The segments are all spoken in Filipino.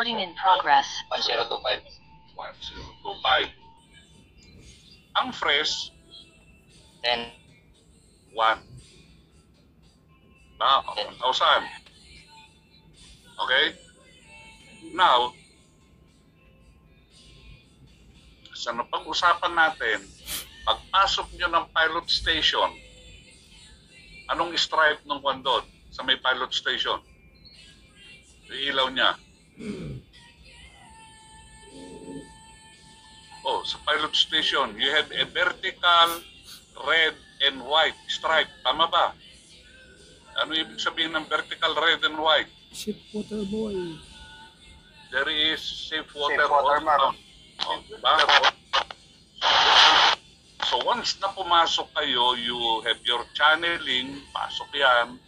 Recording in progress. 1025. 1025. Ang fresh, 10. 1. 1,000. Okay? Now, sa napag-usapan natin, pagpasok nyo ng pilot station, anong stripe ng doon sa may pilot station? Yung ilaw niya. Oh, sa pilot station, you have a vertical red and white stripe. Tama ba? Ano ibig sabihin ng vertical red and white? Ship water boy. There is safe water, Safe water, all ma'am. around. Oh, diba? So once na pumasok kayo, you have your channeling, pasok yan,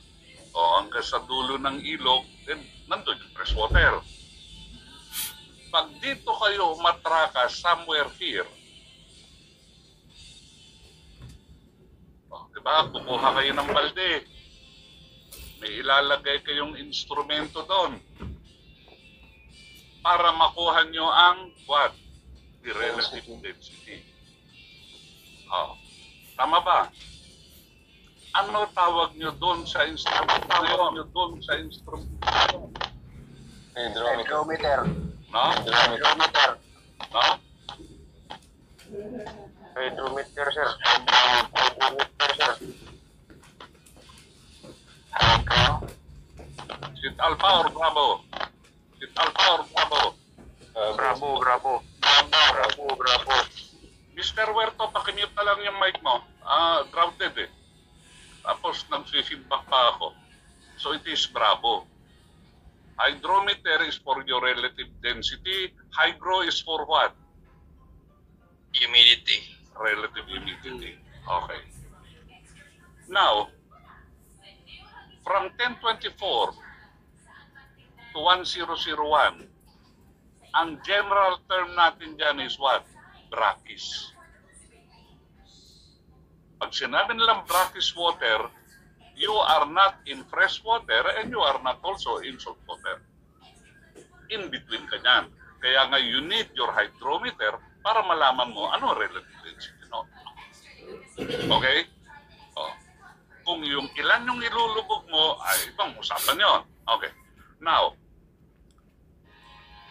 o hanggang sa dulo ng ilog, then nandun yung fresh water. Pag dito kayo matrakas somewhere here, diba, kukuha kayo ng balde, may ilalagay kayong instrumento doon para makuha nyo ang what? The relative density. Oh. Tama ba? Ano tawag nyo doon sa instrumento? Hydrometer. No? Hydrometer. No? Hydrometer, sir. Hydrometer, sir. Sit Alpha or Bravo? Sit Alpha or Bravo? Bravo. Mr. Huerto, pakimute na lang yung mic mo. Grounded eh. Tapos nagsisibak pa ako. So it is Bravo. Hydrometer is for your relative density. Hygro is for what? Humidity. Relative humidity. Okay. Now, from 1024 to 1001, ang general term natin dyan is what? Brackish. Pag sinabi nilang brackish water, you are not in fresh water and you are not also in salt water. In between ka dyan. Kaya nga you need your hydrometer para malaman mo ano relative density. No? Okay? Oh. Kung yung ilan yung ilulubog mo, ay ibang usapan yon. Okay. Now,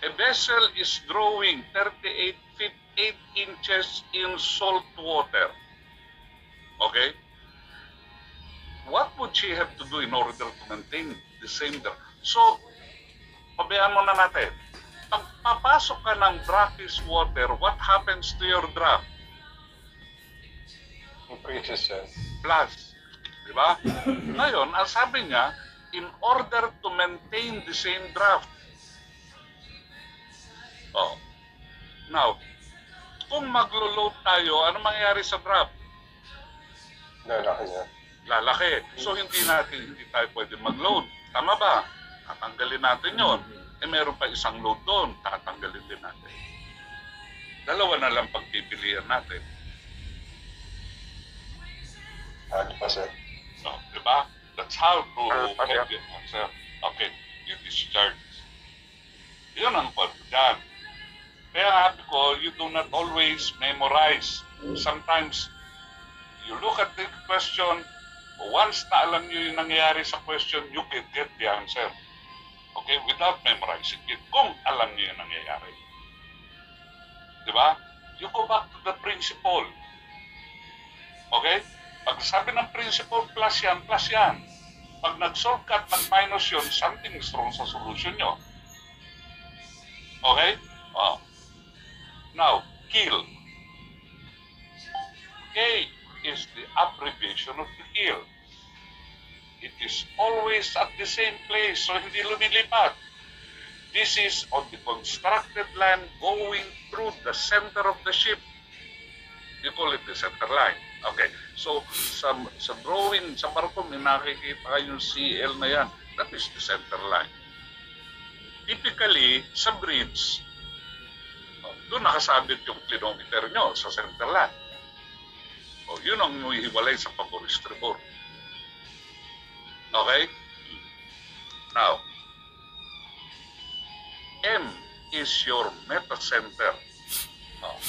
a vessel is drawing 38 feet 8 inches in salt water. Okay? What would she have to do in order to maintain the same draft? So, pabayaan mo na natin. Pag papasok ka ng brackish water, what happens to your draft? Increases, sir. Plus. Diba? Ngayon, ang sabi niya, in order to maintain the same draft. Oh. Now, kung maglo-load tayo, ano mangyayari sa draft? Lalaki niya. Lalaki. So, hindi tayo pwede mag-load. Tama ba? Tatanggalin natin yon. Eh, meron pa isang load doon. Tatanggalin din natin. Dalawa na lang pagpipilian natin. Ano pa, sir? So, diba? That's how to Ano pa, sir? get the answer. Okay, you discharge. Yun ang part dyan. Kaya happy ko, you do not always memorize. Sometimes, you look at the question, once na alam nyo yung nangyayari sa question, you can get the answer. Okay? Without memorizing it. Kung alam nyo yung nangyayari. Diba? You go back to the principle. Okay? Pag sabi ng principle, plus yan, plus yan. Pag nag-solve ka at nag-minus yun, something is wrong sa solution nyo. Okay? Oh. Now, kill. K is the abbreviation of the kill. It is always at the same place, so hindi lumilipat. This is on the constructed land going through the center of the ship. You call it the center line. Okay, so sa drawing, sa barko, may nakikita yung CL na yan. That is the center line. Typically, sa bridge, doon nakasabit yung kilometer nyo sa center line. O, yun ang hiwalay sa pag-distribute. Okay? Now, M is your metacenter. Oh.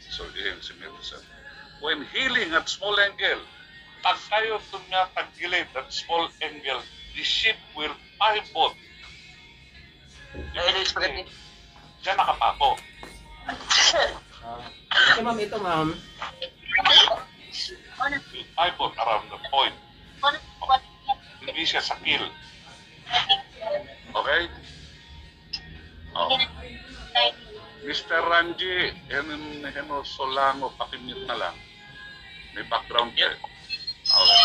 So, yun si metacenter. When healing at small angle, pag kayo tumatagilid at small angle, the ship will pivot. Diyan nakapako. Ito ma'am, ito ma'am. Pivot around the point. Hindi siya sa kill. Okay? Oh. Mr. Ranji, Heno Solango, pakimute na lang. May background check. Okay.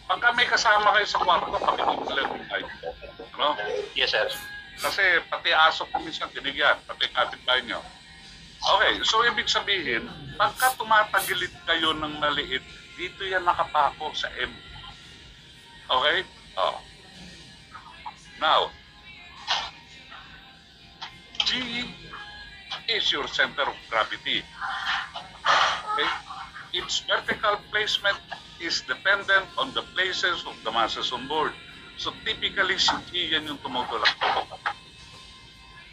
Pagka may kasama kayo sa kwarto, pakimute na lang. Ano? Yes, sir. Kasi pati aso po minsan tinigyan, pati kapitbahay nyo. Okay, so ibig sabihin, pagka tumatagilid kayo ng maliit, dito yan nakapako sa M. Okay? Oh. Now, G is your center of gravity. Okay? Its vertical placement is dependent on the places of the masses on board. So typically, si G yan yung tumutulak po.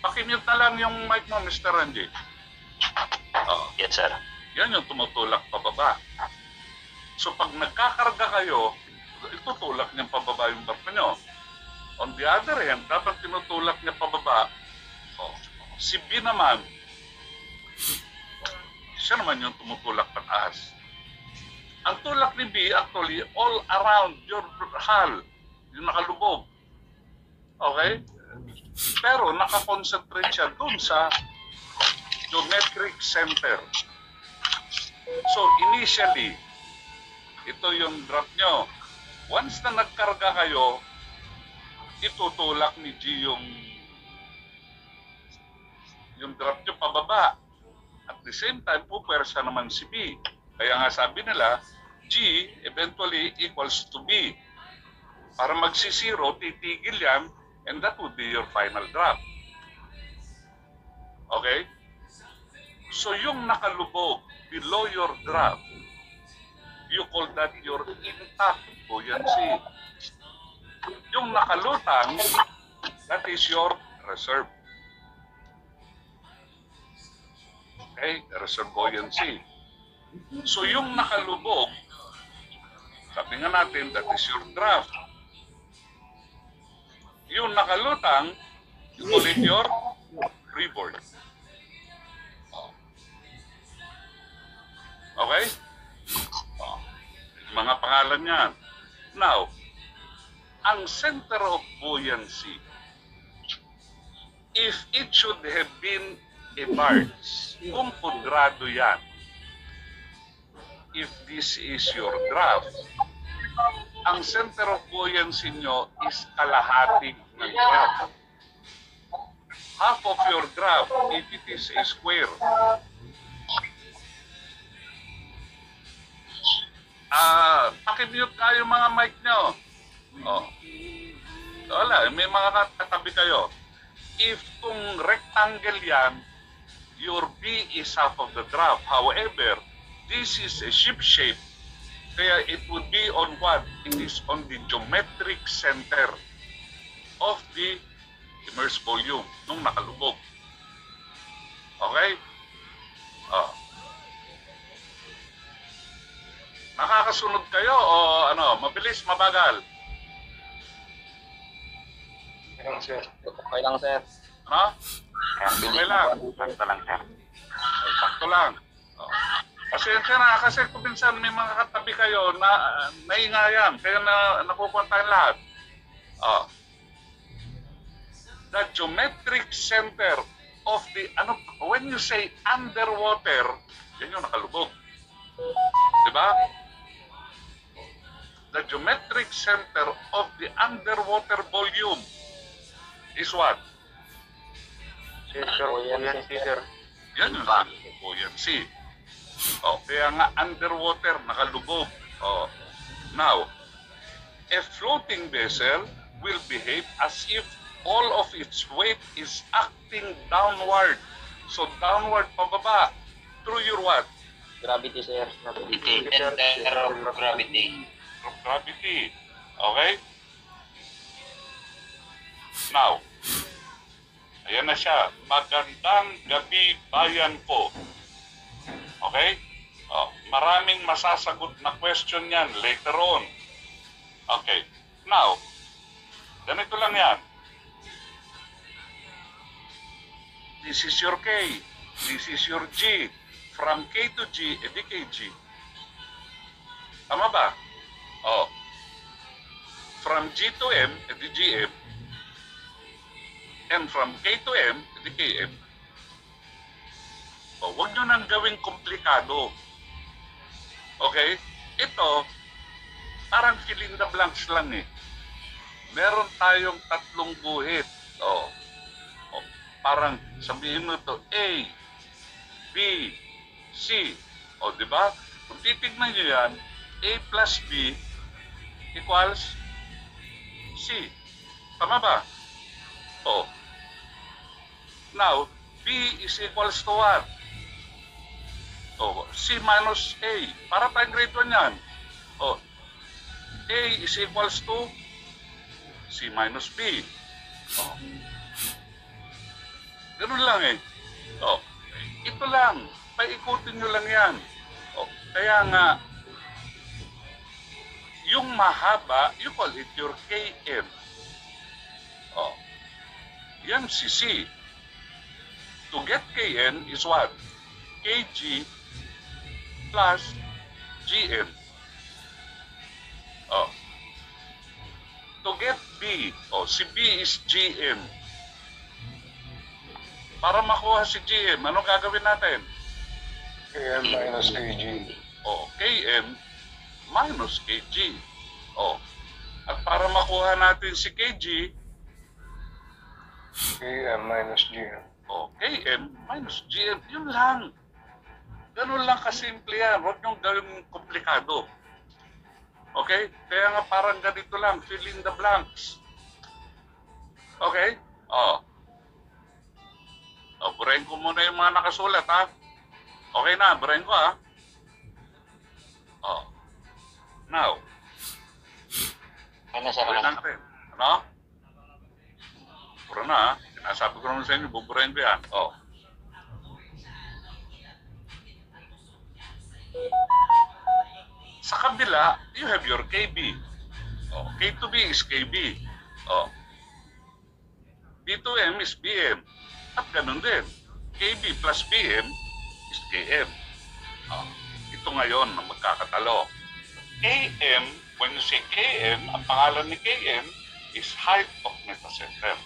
Pakimute na lang yung mic mo, Mr. Ranji. Oh. Yes, sir. Yan yung tumutulak pababa. So pag nagkakarga kayo, itutulak niya pababa yung barko nyo. On the other hand, dapat tinutulak niya pababa. Oh, si B naman, siya naman yung tumutulak pataas. Ang tulak ni B actually all around your hull, yung nakalubog. Okay? Pero nakakonsentrate siya dun sa geometric center. So initially, ito yung drop nyo. Once na nagkarga kayo, itutulak ni G yung drop nyo pababa. At the same time, pupwersa naman si B. Kaya nga sabi nila, G eventually equals to B. Para magsisiro, titigil yan, and that would be your final drop. Okay? So yung nakalubog below your drop, you call that your intact buoyancy. Yung nakalutang, that is your reserve. Okay? Reserve buoyancy. So yung nakalubog, sabi nga natin, that is your draft. Yung nakalutang, you call it your freeboard. Okay? Mga pangalan yan. Now, ang center of buoyancy, if it should have been a barge, kung pudrado yan, if this is your draft, ang center of buoyancy nyo is kalahati ng draft. Half of your draft, if it is a square, pakimute nga yung mga mic nyo. Oh. Wala, may mga katabi kayo. If kung rectangle yan, your B is half of the draft. However, this is a ship shape. Kaya it would be on what? It is on the geometric center of the immersed volume nung nakalubog. Okay? Oh. Nakakasunod kayo o ano, mabilis, mabagal? Okay lang, sir. Ano? Okay lang. Sakto lang, sir. Sakto lang. Oh. Pasensya na, kasi kung minsan may mga katabi kayo na naingayan, kaya na napupuntahan lahat. Oh. The geometric center of the, ano, when you say underwater, yan yung nakalubog. Diba? The geometric center of the underwater volume is what? Buoyancy, sir. Yan yung buoyancy. Oh, kaya nga underwater, nakalubog. Oh. Now, a floating vessel will behave as if all of its weight is acting downward. So downward pababa through your what? Gravity, sir. Gravity. Center of gravity. Of gravity. Okay? Now, ayan na siya. Magandang gabi, bayan ko. Okay? Maraming masasagot na question yan later on. Okay. Now, ganito lang yan. This is your K. This is your G. From K to G, edi KG. Tama ba? From G to M, edi GM. And from K to M, edi KM. Huwag nyo nang gawing komplikado. Okay? Ito, parang fill in the blanks lang eh. Meron tayong tatlong guhit. Parang sabihin mo to A, B, C. Di ba? Kung titignan nyo yan, A plus B equals C. Tama ba? Now, B is equals to what? C minus A. Para tayong grade 1 yan. A is equals to C minus B. Ganun lang eh. Ito lang. Paikutin nyo lang yan. Kaya nga, yung mahaba, you call it your KM. Yan si C. To get KN is what? KG plus GM. To get B, si B is GM. Para makuha si GM, anong gagawin natin? KM minus KG. KM minus KG. At para makuha natin si KG, KM minus GM. KM minus GM. Yun lang. Ganun lang kasimple yan. Huwag niyong gawing komplikado. Okay? Kaya nga parang ganito lang. Fill in the blanks. Okay? Burahin ko muna yung mga nakasulat, ha? Okay na, burahin ko, ha? Now. Ano sir? Burahin natin. Ano? Pura na, ha? Sinasabi ko naman sa inyo, buburahin ko yan. Sa kabila, you have your KB. K to B is KB. B to M is BM. At ganun din. KB plus BM is KM. Ito ngayon na magkakatalo. KM, when you say KM, ang pangalan ni KM is height of metacenter.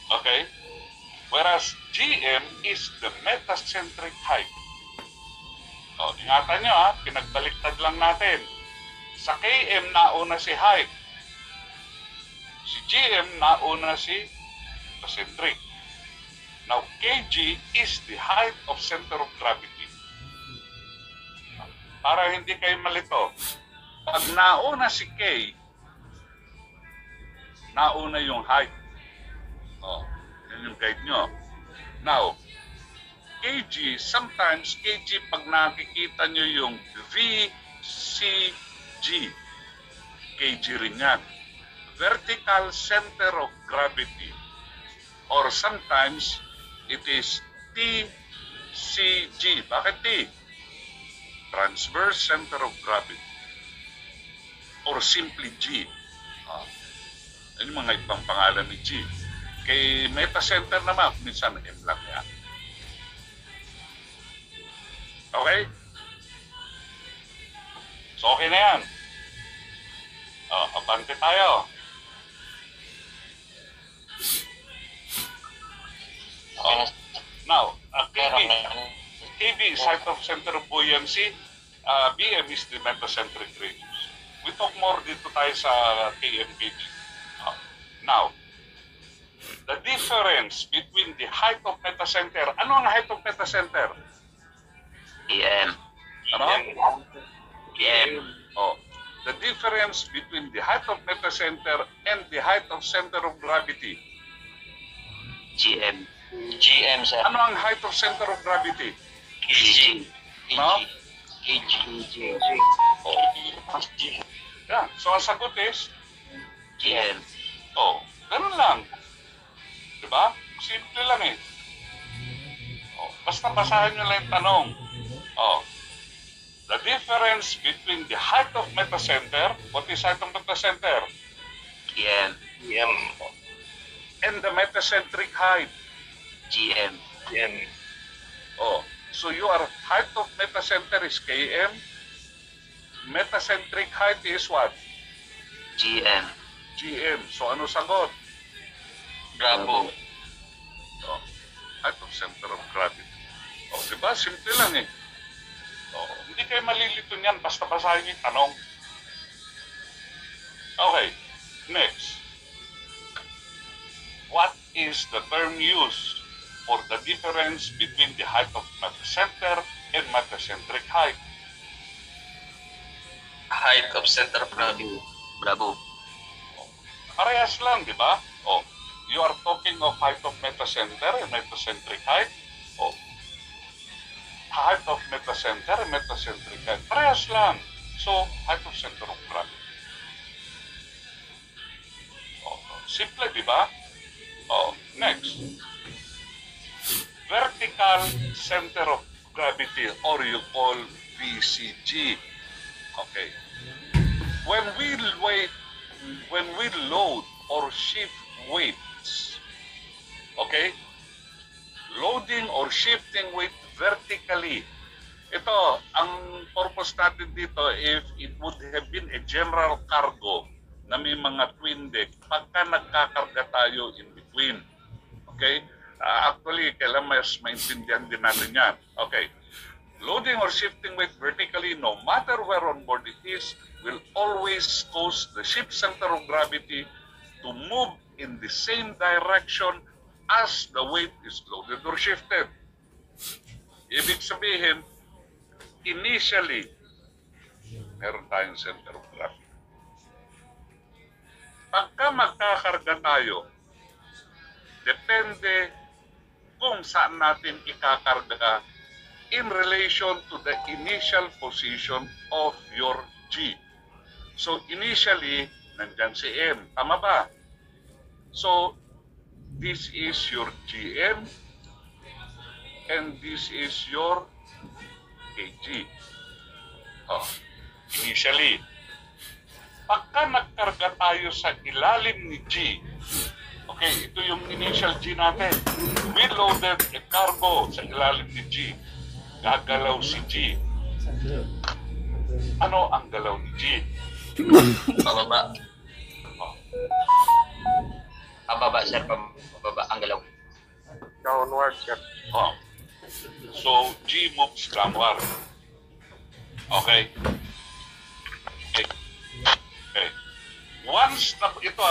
Okay? Whereas GM is the metacentric height. Ingatan nyo ha, pinagbaliktad lang natin. Sa KM nauna si height. Si GM nauna si metacentric. Now, KG is the height of center of gravity. Para hindi kayo malito, pag nauna si K, nauna yung height. Yun yung guide nyo. Now, KG, sometimes KG, pag nakikita nyo yung VCG, KG rin yan. Vertical center of gravity. Or sometimes, it is TCG. Bakit T? Transverse center of gravity. Or simply G. Yan yung mga ibang pangalan ni G. Kay metacenter naman, minsan M lang yan. Okay? So, okay na yan. Abante tayo. Now, KB is height of center of buoyancy. BM is the metacentric radius. We talk more dito tayo sa KMKG. Now, the difference between the height of metacenter. Ano ang height of metacenter? PM. Ano? PM. The difference between the height of metacenter and the height of center of gravity. GM. GM, sir. Ano ang height of center of gravity? KG. No? KG. Yeah. So, ang sagot is, GM. Ganun lang. Diba? Simple lang eh. Oh, basta basahin nyo lang yung tanong. Oh, the difference between the height of metacenter, what is height of metacenter? GM. GM. And the metacentric height. GM. GM. Oh, so your height of metacenter is km. Metacentric height is what? GM. GM. So ano sagot? Bravo. Oh, height of center of gravity. Oh, di ba? Simple lang eh. Oh, hindi kayo malilito niyan basta basahin yung tanong. Okay, next. What is the term used for the difference between the height of metacenter and metacentric height? Height of center of gravity. Bravo. Parehas lang, di ba? Oh, you are talking of height of metacenter and metacentric height. Oh, height of metacenter and metacentric height. Parehas lang. So, height of center of gravity. Oh, simple, di ba? Oh, next. Vertical center of gravity or you call VCG. Okay. When we load or shift weights, okay? Loading or shifting weight vertically. Ito, ang purpose natin dito, if it would have been a general cargo na may mga twin deck, pagka nagkakarga tayo in between. Okay? Actually, kailan mas maintindihan din natin yan. Okay. Loading or shifting weight vertically, no matter where on board it is, will always cause the ship's center of gravity to move in the same direction as the weight is loaded or shifted. Ibig sabihin, initially, meron tayong center of gravity. Pagka magkakarga tayo, depende kung saan natin ikakarga in relation to the initial position of your G. So, initially, nandyan si M. Tama ba? So, this is your GM and this is your KG. Oh, initially. Pagka nagkarga tayo sa ilalim ni G, okay, ito yung initial G natin. We loaded a cargo sa ilalim ni G. Gagalaw si G. Ano ang galaw ni G? Pababa. Oh. Pababa, sir. Pababa ang galaw. Downward, sir. Oh. So, G moves downward. Okay? Okay. Okay. Once na ito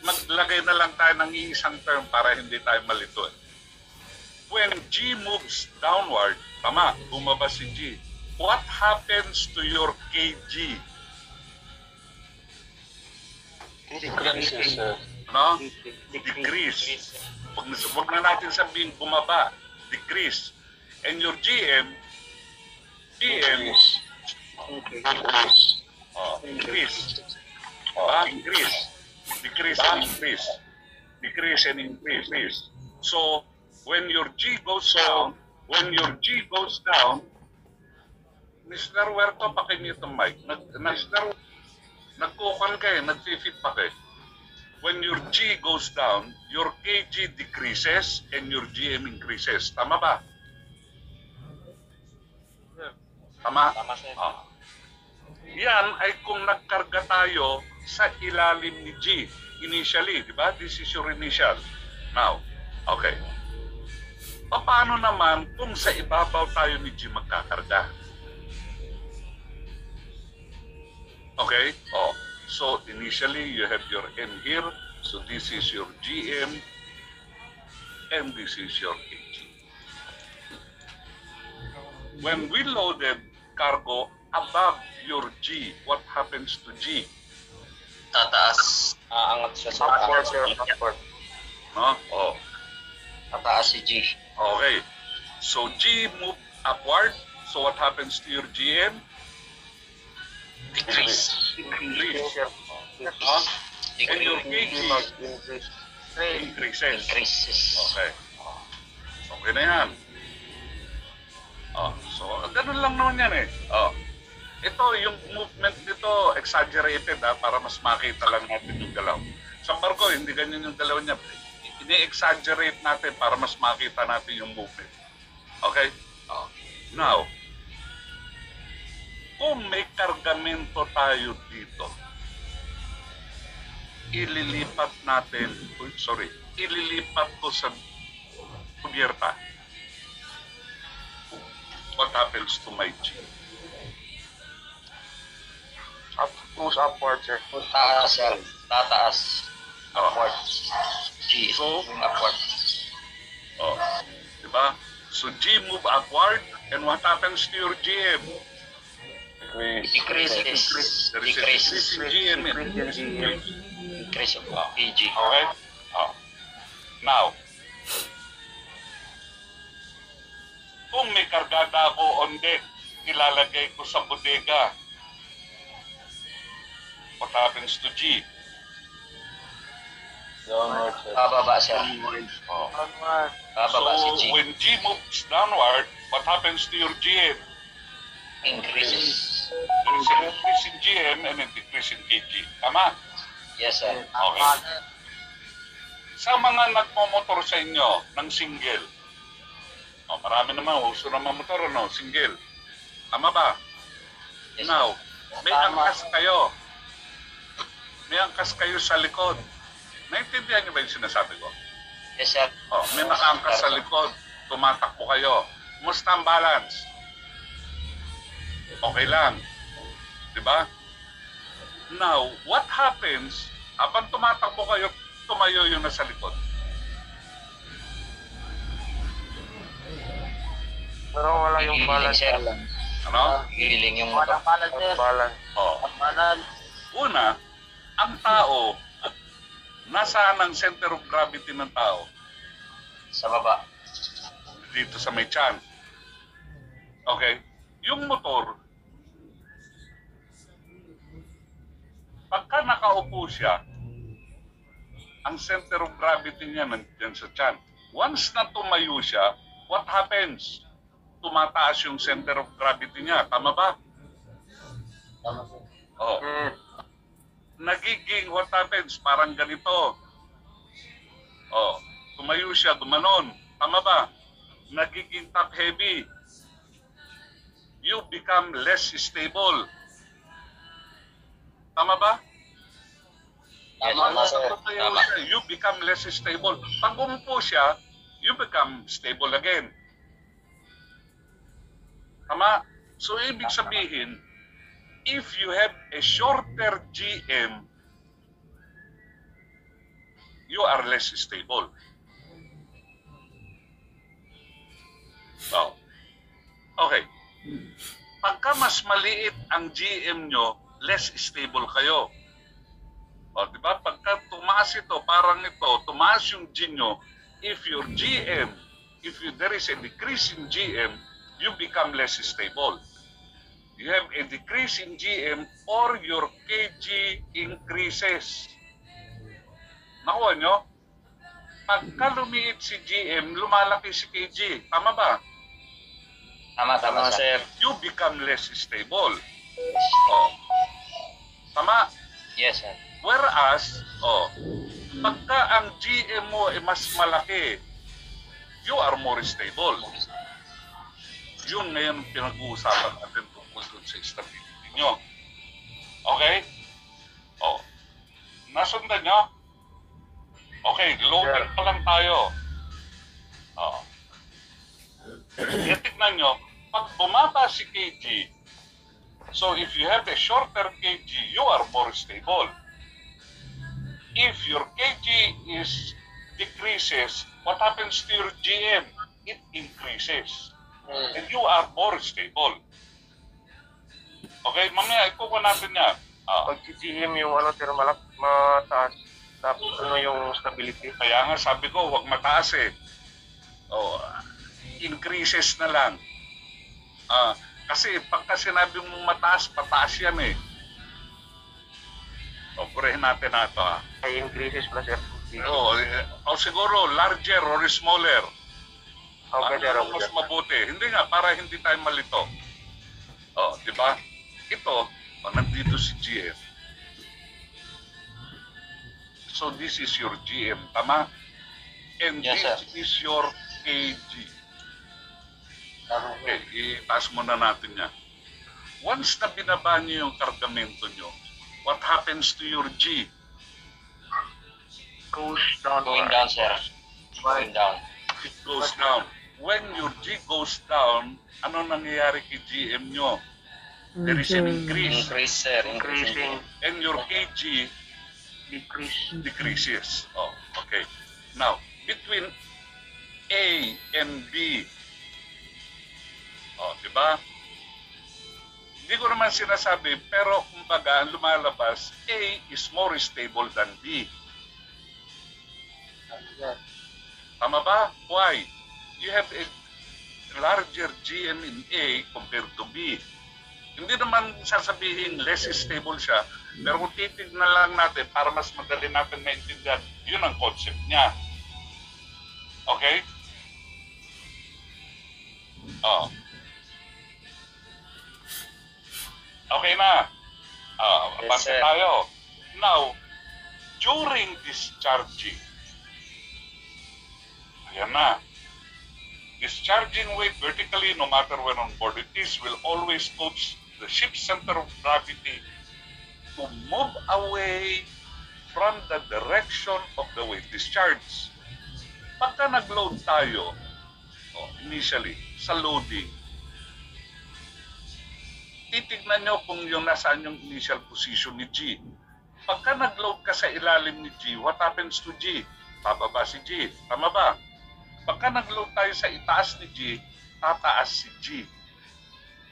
maglagay na lang tayo ng isang term para hindi tayo malito. When G moves downward, tama, bumaba si G. What happens to your KG? Decreases, sir. No? Decrease. Wag na natin sabihin bumaba. Decrease. And your GM, Increase. increase. Increase. Decrease and increase. Decrease and increase. So, when your G goes down, Mr. Huerto, pakimute ang mic. Nagkukan ka eh, nag-feedback eh. When your G goes down, your KG decreases and your GM increases. Tama ba? Tama? Tama, sir. Yan ay kung nagkarga tayo sa ilalim ni G initially, di ba? This is your initial. Now, okay. Paano naman kung sa ibabaw tayo ni G magkakarga? Okay? Oh, so initially you have your M here. So this is your GM and this is your KG. When we loaded cargo above your G, what happens to G? Tataas. Aangat siya sa Upward, sir. Upward. No? Oh, Tataas si G. okay. So G move upward. So what happens to your GM? Decrease. Decrease. Sir. Huh? And your kg mag-increase. increases. Increases. Okay. Okay na yan. So, ganun lang naman yan eh. Ito, yung movement nito, exaggerated para mas makita lang natin yung galaw. Sa barko, hindi ganyan yung galaw niya. Ini-exaggerate natin para mas makita natin yung movement. Okay? Now, kung may kargamento tayo dito, ililipat ko sa kubyerta. What happens to my G? Goes upward, sir. Tataas, sir. Tataas. Upward. G. So, Upward. Diba? So G move upward, and what happens to your GM? Decreases. There is a decrease in GM. Decrease of PG. Okay? Now, kung may kargada ako on deck, ilalagay ko sa bodega. What happens to G? Downward, sir. Bababa, sir. Bababa si So, G. when G moves downward, what happens to your GM? Increases. There is an increase in GM and a decrease in KG. Tama? Yes, sir. Okay. Sa mga nagmomotor sa inyo ng single, marami naman, uso naman motor, single. Tama ba? Yes, sir. Now, may angkas kayo. May angkas kayo sa likod. Naintindihan niyo ba yung sinasabi ko? Yes, sir. May nakaangkas sa likod. Tumatakbo kayo. Kumusta ang balance? Okay lang. Diba? Now, what happens habang tumatakbo kayo, tumayo yung nasa likod? Pero wala yung balance. Sir. Ano? Giling yung motor. Balance. Una, ang tao, nasaan ang center of gravity ng tao? Sa baba. Dito sa may tiyan. Okay? Yung motor, pagka nakaupo siya, ang center of gravity niya nandiyan sa tiyan. Once na tumayo siya, what happens? Tumataas yung center of gravity niya. Tama ba? Tama, sir. Nagiging what happens? Parang ganito. Tumayo siya, gumanon. Tama ba? Nagiging top heavy. You become less stable. Tama ba? Tama, sir. Tumayo Tama. siya, you become less stable. Pag umupo siya, you become stable again. Tama? So, ibig sabihin, if you have a shorter GM, you are less stable. Okay. Pagka mas maliit ang GM nyo, less stable kayo. Di ba? Pagka tumaas ito, parang ito, tumaas yung G nyo, if your GM, there is a decrease in GM, you become less stable. You have a decrease in GM or your kg increases. Nakuha nyo? Pagka lumiit si GM, lumalaki si kg. Tama ba? Tama, sir. You become less stable. Tama? Yes, sir. Whereas, pagka ang GM mo ay mas malaki, you are more stable. Yun ngayon pinag-uusapan natin tungkol dun sa stability nyo. Okay? Nasundan nyo? Okay, loading pa lang tayo. Tignan nyo, pag bumaba si kg, so if you have a shorter kg, you are more stable. If your kg decreases, what happens to your GM? It increases. And you are more stable. Okay, mamaya ikuha natin yan. Pag GM yung mataas, tapos yung stability. Kaya nga sabi ko, huwag mataas eh. Increases na lang. Kasi pagka sinabi mong mataas, pataas yan eh. O, purihin natin na ito Ay increases pala sir. O siguro, larger or smaller. Okay sir, Ano okay mas sir. mabuti? Hindi nga, para hindi tayo malito. O, di ba? Ito, nandito si GM. So this is your GM, tama? And Yes, this sir. is your KG. Okay, itaas muna natin yan. Once na binaba niyo yung kargamento nyo, what happens to your G? Goes down. Going down, sir. Going down. It goes down. When your G goes down, ano nangyayari kay GM nyo? There is an increase. Increase, sir. Increasing. And your KG Decrease. decreases. Oh, okay. Now, between A and B, di ba? Hindi ko naman sinasabi, pero kumbaga, ang lumalabas, A is more stable than B. Tama ba? Why? You have a larger GM in A compared to B. Hindi naman sasabihin less stable siya, pero kung titignan lang natin para mas madali natin maintindihan, yun ang concept niya. Okay? Oh. Okay na. Yes, Base sir. tayo. Now, during discharging, ayan na. Discharging weight vertically, no matter when on board it is, will always cause the ship's center of gravity to move away from the direction of the weight discharge. Pagka nag-load tayo, initially, sa loading, titignan nyo kung yung nasaan yung initial position ni G. Pagka nag-load ka sa ilalim ni G, what happens to G? Bababa si G. Tama ba? Pagka nag-load tayo sa itaas ni G, tataas si G.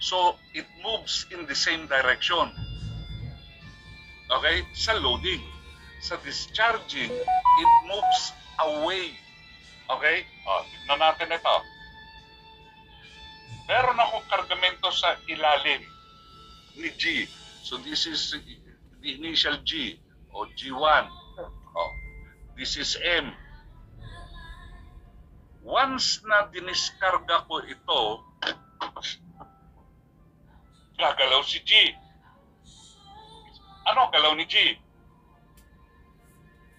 So, it moves in the same direction. Okay? Sa loading. Sa discharging, it moves away. Okay? Tignan natin ito. Meron akong kargamento sa ilalim ni G. So, this is the initial G o G1. This is M. Once na diniskarga ko ito, gagalaw si G. Ano galaw ni G?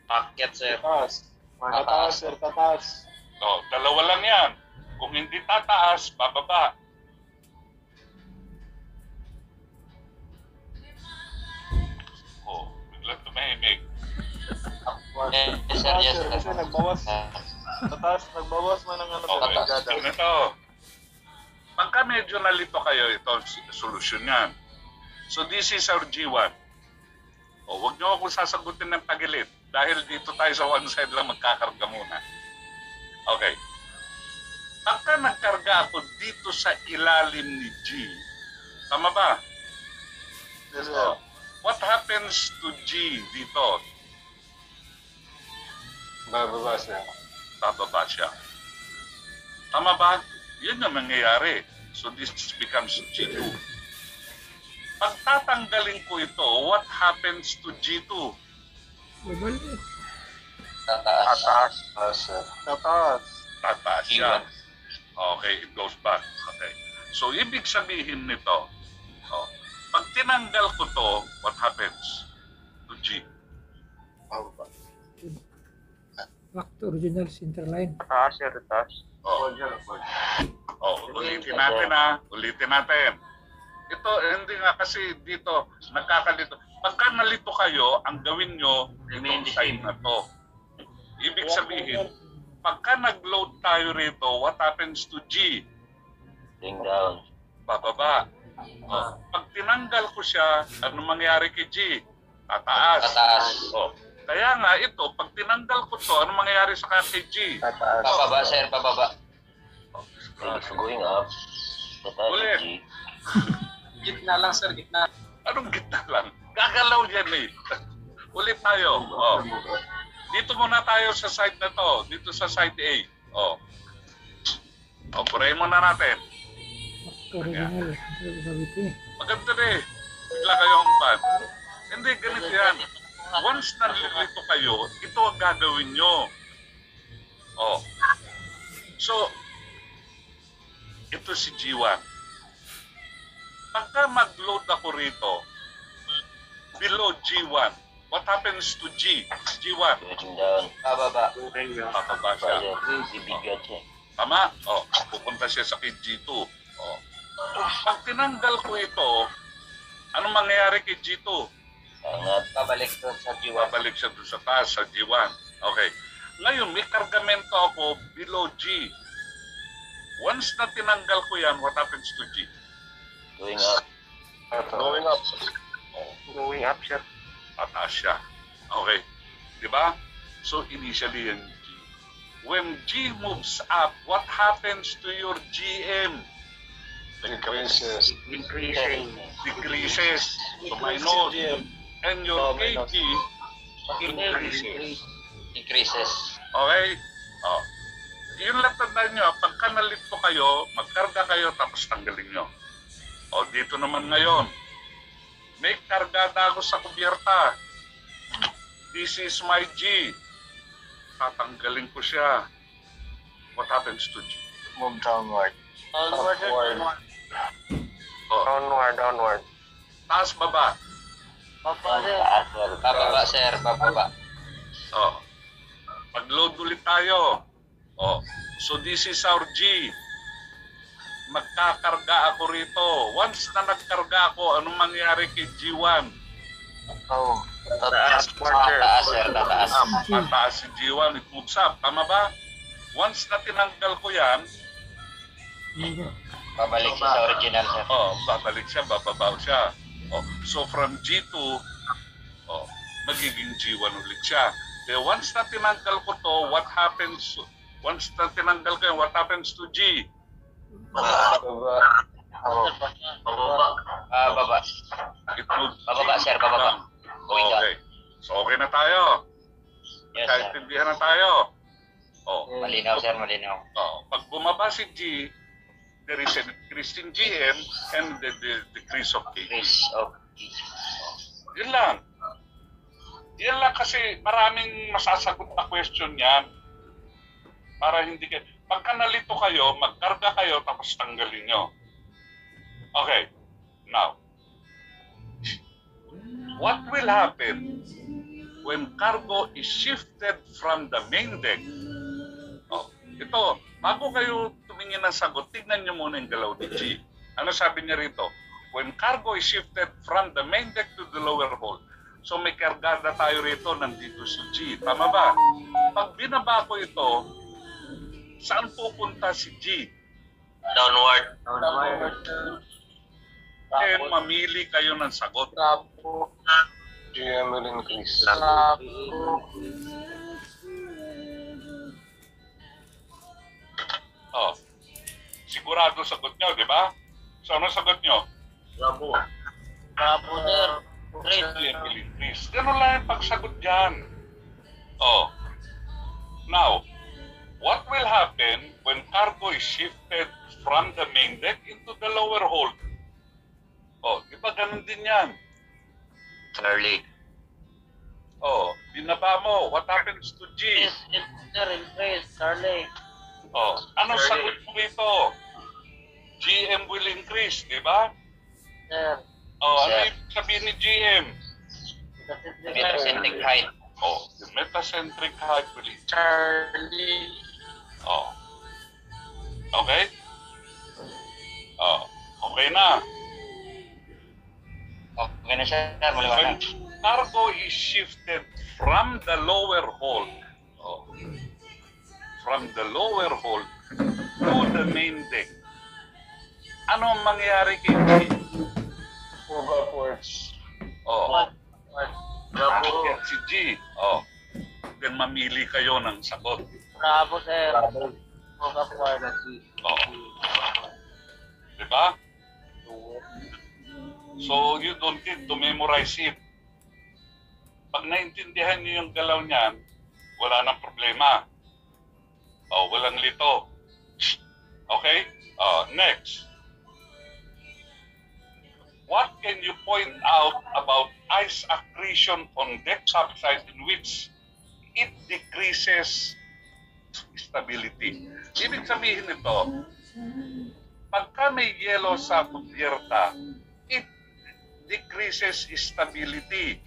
Packet, sir. Tataas. Tataas, sir. Tataas. Dalawa lang yan. Kung hindi tataas, bababa. Biglang tumahimik. Yes, sir. Yes, sir. Kasi nagbawas. Tataas, nagbawas man ang ano. Okay, pagkagada. ganito. Pagka medyo nalito kayo, ito ang solusyon yan. So this is our G1. Huwag nyo akong sasagutin ng tagilid dahil dito tayo sa one side lang magkakarga muna. Okay. Pagka nagkarga ako dito sa ilalim ni G, tama ba? Yes, sir. What happens to G dito? Bababa siya. Bababa siya. Tama ba? Yun yung nangyayari. So this becomes G2. Pag tatanggalin ko ito, what happens to G2? Babalik. Tataas. Tataas. Tataas, sir. Tataas. Tataas siya. Okay, it goes back. Okay. So, ibig sabihin nito, pag tinanggal ko to, what happens to G? Bababa. Back to original center line. Tataas sir, tataas. Ulitin natin ulitin natin. Ito, hindi nga kasi dito, nagkakalito. Pagka nalito kayo, ang gawin nyo, itong side na to. Ibig sabihin, pagka nag-load tayo rito, what happens to G? Going down. Bababa. Pag tinanggal ko siya, ano mangyayari kay G? Tataas. Tataas. Kaya nga ito, pag tinanggal ko to, ano mangyayari sa kay G? Tataas. Bababa, sir. Bababa. Going up. Ulit. G. Gitna lang, sir. Gitna. Anong gitna lang? Gagalaw yan eh. Ulit tayo. Dito muna tayo sa side na to. Dito sa side A. Purahin muna natin. Back to original center gravity. Maganda rin. Bigla kayong pan. Hindi, ganito yan. once nalilito kayo, ito ang gagawin nyo. Oh. So, ito si G1. Pagka mag-load ako rito, below G1, what happens to G? G1, Going down. Pababa. papaba siya. Fire. Bibigyan siya. Tama? Oh, pupunta siya sa kay G2. Oh. Pag tinanggal ko ito, anong mangyayari kay G2? Angat. Pabalik doon sa G1. Babalik siya doon sa taas, sa G1. Okay. Ngayon, may kargamento ako below G. Once na tinanggal ko yan, what happens to G? Going up. Going up. Going up, sir. Pataas siya. Okay. Di ba? So, initially yung G. When G moves up, what happens to your GM? Increases. Increasing. Decreases. So, minus. And your KG increases. Increases. Okay? Oh. Yun lang tandaan nyo, pagka nalito kayo, magkarga kayo tapos tanggalin nyo. O dito naman ngayon, may kargada ako sa kubyerta. This is my G. Tatanggalin ko siya. What happens to G? Move downward. Onward. Oh, Downward. taas baba. Taas, sir. Pababa, sir. Pababa. Oh. Pag-load ulit tayo. Oh. So this is our G. Magkakarga ako rito. Once na nagkarga ako, anong mangyari kay G1? Oh. Taas, quarter. Tataas, sir. Tataas. Mataas si G1, it moves up. Tama ba? Once na tinanggal ko yan, Pabalik siya sa original, sir. oh, babalik siya, bababaw siya. Oh, so from G2, oh, magiging G1 ulit siya. Kaya once na tinanggal ko to, what happens? Once na tinanggal ko yan, what happens to G? Pababa. It moves Bababa, G sir, bababa. down. Going down. Okay. So okay na tayo. Yes, sir. Kaintindihan na tayo. Oh, Malinaw, sir. Malinaw. oh, pag bumaba si G, there is a decrease in GM and the decrease of KG. Increase of Yun lang. Yan lang kasi maraming masasagot na question yan. Para hindi kayo... Pagka nalito kayo, magkarga kayo, tapos tanggalin nyo. Okay. Now, what will happen when cargo is shifted from the main deck? Oh, ito, bago kayo tumingin ng sagot, tignan nyo muna yung galaw ni G. Ano sabi niya rito? When cargo is shifted from the main deck to the lower hold. So may kargada tayo rito, nandito si G. Tama ba? Pag binaba ko ito, saan pupunta si G? downward. Eh, mamili kayo ng sagot. GM will increase. Oh, sigurado sagot nyo, di ba? So ano sagot nyo? Bravo, sir. Great. GM will increase. Ganun lang yung pagsagot dyan. Oh. Now, what will happen when cargo is shifted from the main deck into the lower hold? Oh, di ba ganun din yan? Charlie. Oh, binaba mo. What happens to G? Sir, increase. Charlie. Oh, anong sagot mo ito? GM will increase, di ba? Sir. Oh, ano Sir. yung sabihin ni GM? Metacentric height. Oh, the metacentric height will increase. Charlie. Oh. Okay? Oh, okay na. Okay na, sir. When Maliwanag. cargo is shifted from the lower hold, oh, from the lower hold to the main deck, ano ang mangyayari kay G? Move upwards. Oh, Bravo. aakyat si G. Oh, then mamili kayo ng sagot. Bravo, sir. Move upward. Oh. Diba? So, you don't need to memorize it. Pag naintindihan niyo yung galaw niyan, wala nang problema. Oh, walang lito. Okay? Next. what can you point out about ice accretion on deck subside in which it decreases stability? Ibig sabihin nito, pagka may yelo sa kubyerta, it decreases stability.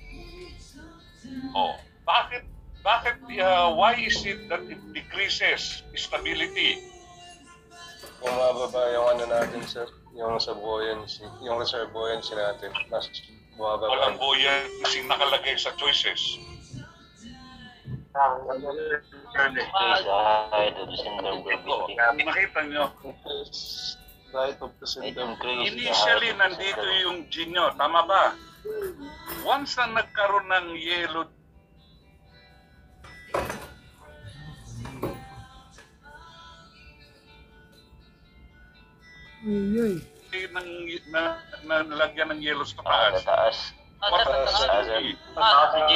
Oh, bakit why is it that it decreases stability? Bumababa yung ano natin, sir. Yung sa buoyancy. Yung reserve buoyancy natin. Mas bumababa. Walang buoyancy nakalagay sa choices. Height of the center of gravity. Nakita nyo, Right of the center. initially nandito yung G nyo, tama ba? Once na nagkaroon ng yellow Uy. na nalagyan ng yellow sa taas, Taas. what Taas. is the G?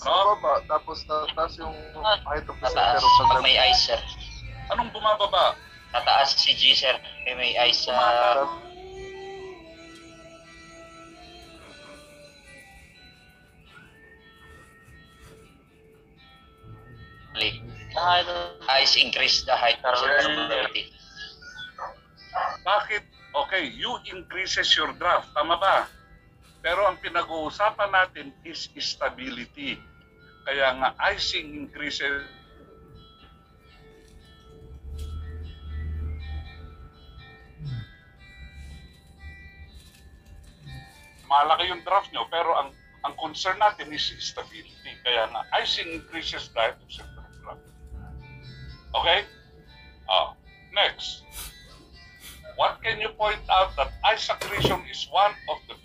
Sa baba, tapos taas yung height of the center Tataas. of the Pag may ice, sir. Anong bumababa? Tataas si G, sir. May ice sa... Ice increase the height of gravity. Bakit? Okay, you increases your draft, tama ba? Pero ang pinag-uusapan natin is stability. Kaya nga icing increases malaki yung draft nyo, pero ang concern natin is stability. Kaya nga, icing increases the height of center of gravity. Okay? Next. What can you point out that ice accretion is one of the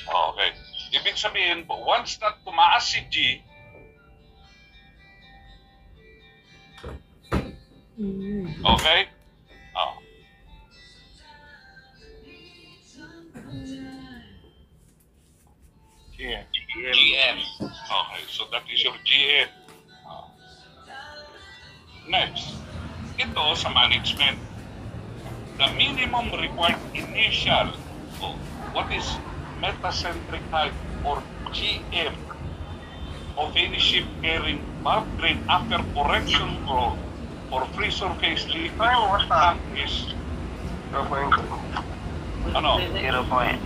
Okay. Ibig sabihin po, once na tumaas si G, okay? GM. Okay, so that is your GM. Next, ito sa management. The minimum required initial, what is metacentric height or GM of any ship carrying bulk drain after correction for free surface liquid tank is ano? 0.3.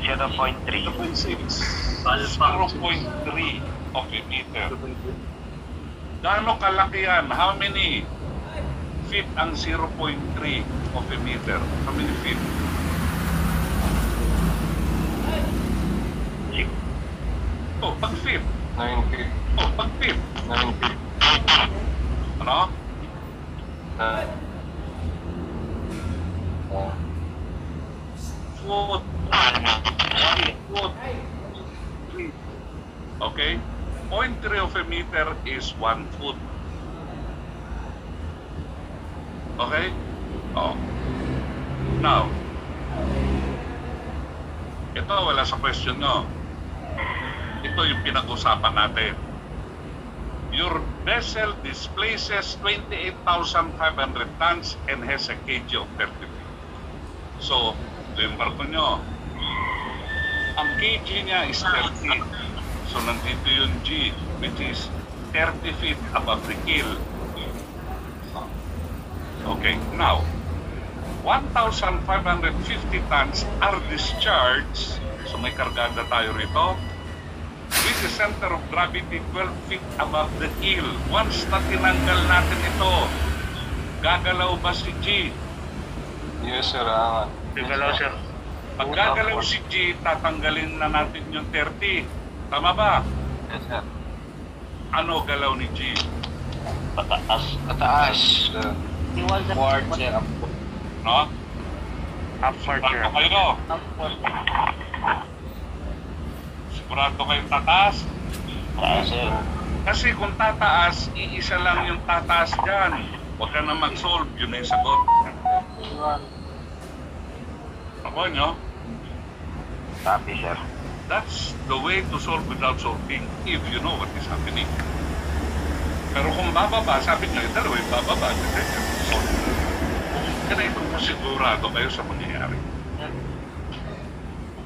0.3 of a meter. Gaano kalaki yan? How many feet ang 0.3 of a meter? How many feet? Oh, pag feet. 9 feet. Oh, pag feet. 9 feet. Ano? Foot. 1 foot. Okay? 0.3 of a meter is 1 foot. Okay? Oh. Now, ito wala sa question nyo. Ito yung pinag-usapan natin. Your vessel displaces 28,500 tons and has a kg of 30 feet. So, ito yung barko nyo. Ang kg niya is 30. So, nandito yung G, which is 30 feet above the keel. Okay, now, 1,550 tons are discharged. So, may kargada tayo rito. With the center of gravity 12 feet above the keel. Once na tinanggal natin ito, gagalaw ba si G? Yes, sir. Angat. Gagalaw, sir. Pag gagalaw si G, tatanggalin na natin yung 30. Tama ba? Yes, sir. Ano galaw ni G? Pataas. Pataas. Sir. Forward, sir. No? Upward, sir. Sigurado kayo? Sigurado kayong tataas? Taas, sir. Kasi kung tataas, iisa lang yung tataas dyan. Huwag ka na mag-solve, yun na yung sagot. Ako nyo? Copy, sir. That's the way to solve without solving, if you know what is happening. Pero kung bababa, sabi nyo, dalawa yung bababa. So, ganito mo sigurado kayo sa mangyayari.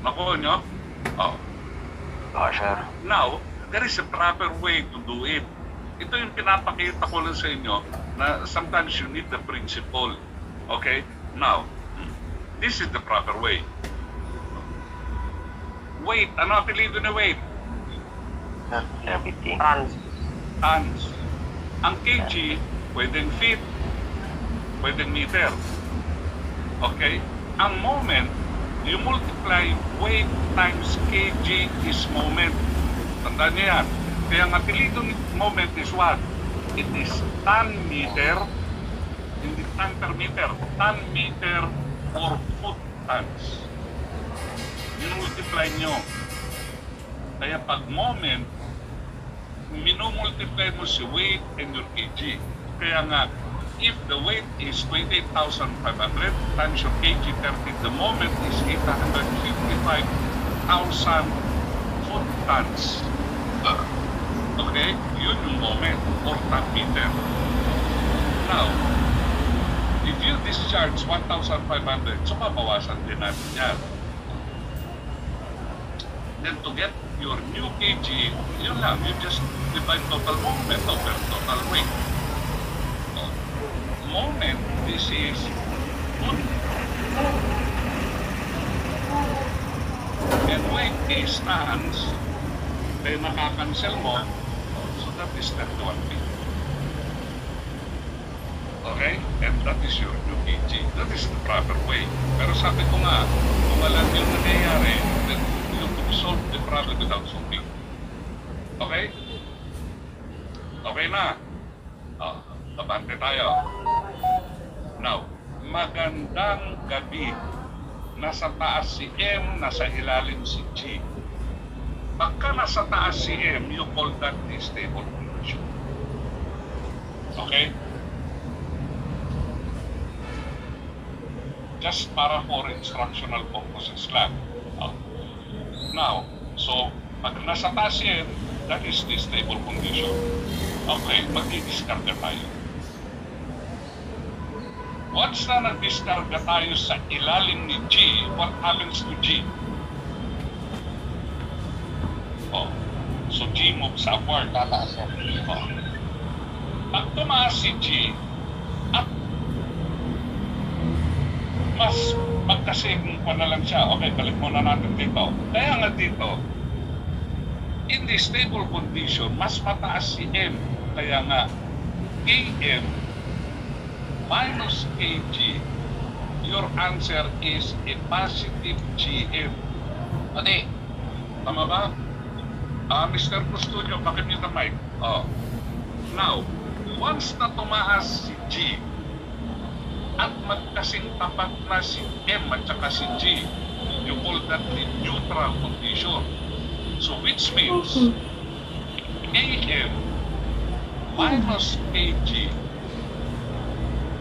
Nakuha nyo? Oh. Oh, sir. Now, there is a proper way to do it. Ito yung pinapakita ko lang sa inyo na sometimes you need the principle. Okay? Now, this is the proper way. Weight. Ano apelido na weight? Everything. Tons. Ang kg, pwedeng feet, pwedeng meter. Okay? Ang moment, you multiply weight times kg is moment. Tandaan niyo yan. Kaya ang apelido ng moment is what? It is ton meter, hindi ton per meter, ton meter or foot tons. Minultiply nyo. Kaya pag moment, minumultiply mo si weight and your kg. Kaya nga, if the weight is 28,500 times your kg 30, the moment is 855,000 foot tons. Okay? Yun yung moment or ton meter. Now, if you discharge 1,500, so mabawasan din natin yan. Then to get your new kg, yun lang, you just divide total moment over total weight. So, moment, this is foot. And weight is tons, kaya nakakancel mo, so that is 31 feet. Okay? And that is your new kg. That is the proper way. Pero sabi ko nga, kung alam yung nangyayari, then you can solve the problem without solving. Okay? Okay na. Abante tayo. Now, magandang gabi. Nasa taas si M, nasa ilalim si G. Pagka nasa taas si M, you call that the stable condition. Okay? Just para for instructional purposes lang. Now, so, pag nasa taas si M, that is the stable condition. Okay, mag-discarga tayo. Once na nag-discarga tayo sa ilalim ni G, what happens to G? Oh, so G moves upward. Tataas yan. Oh. Pag tumaas si G, at mas magkasing pa na lang siya. Okay, balik muna natin dito. Kaya nga dito, in the stable condition, mas mataas si M. Kaya nga, Km minus Kg, your answer is a positive Gm. Ate, tama ba? Mr. Custodio, pakimute ang mic. Now, once na tumaas si G, at magkasing tapat na si M at saka si G, you call that the neutral condition. So which means Km minus Kg,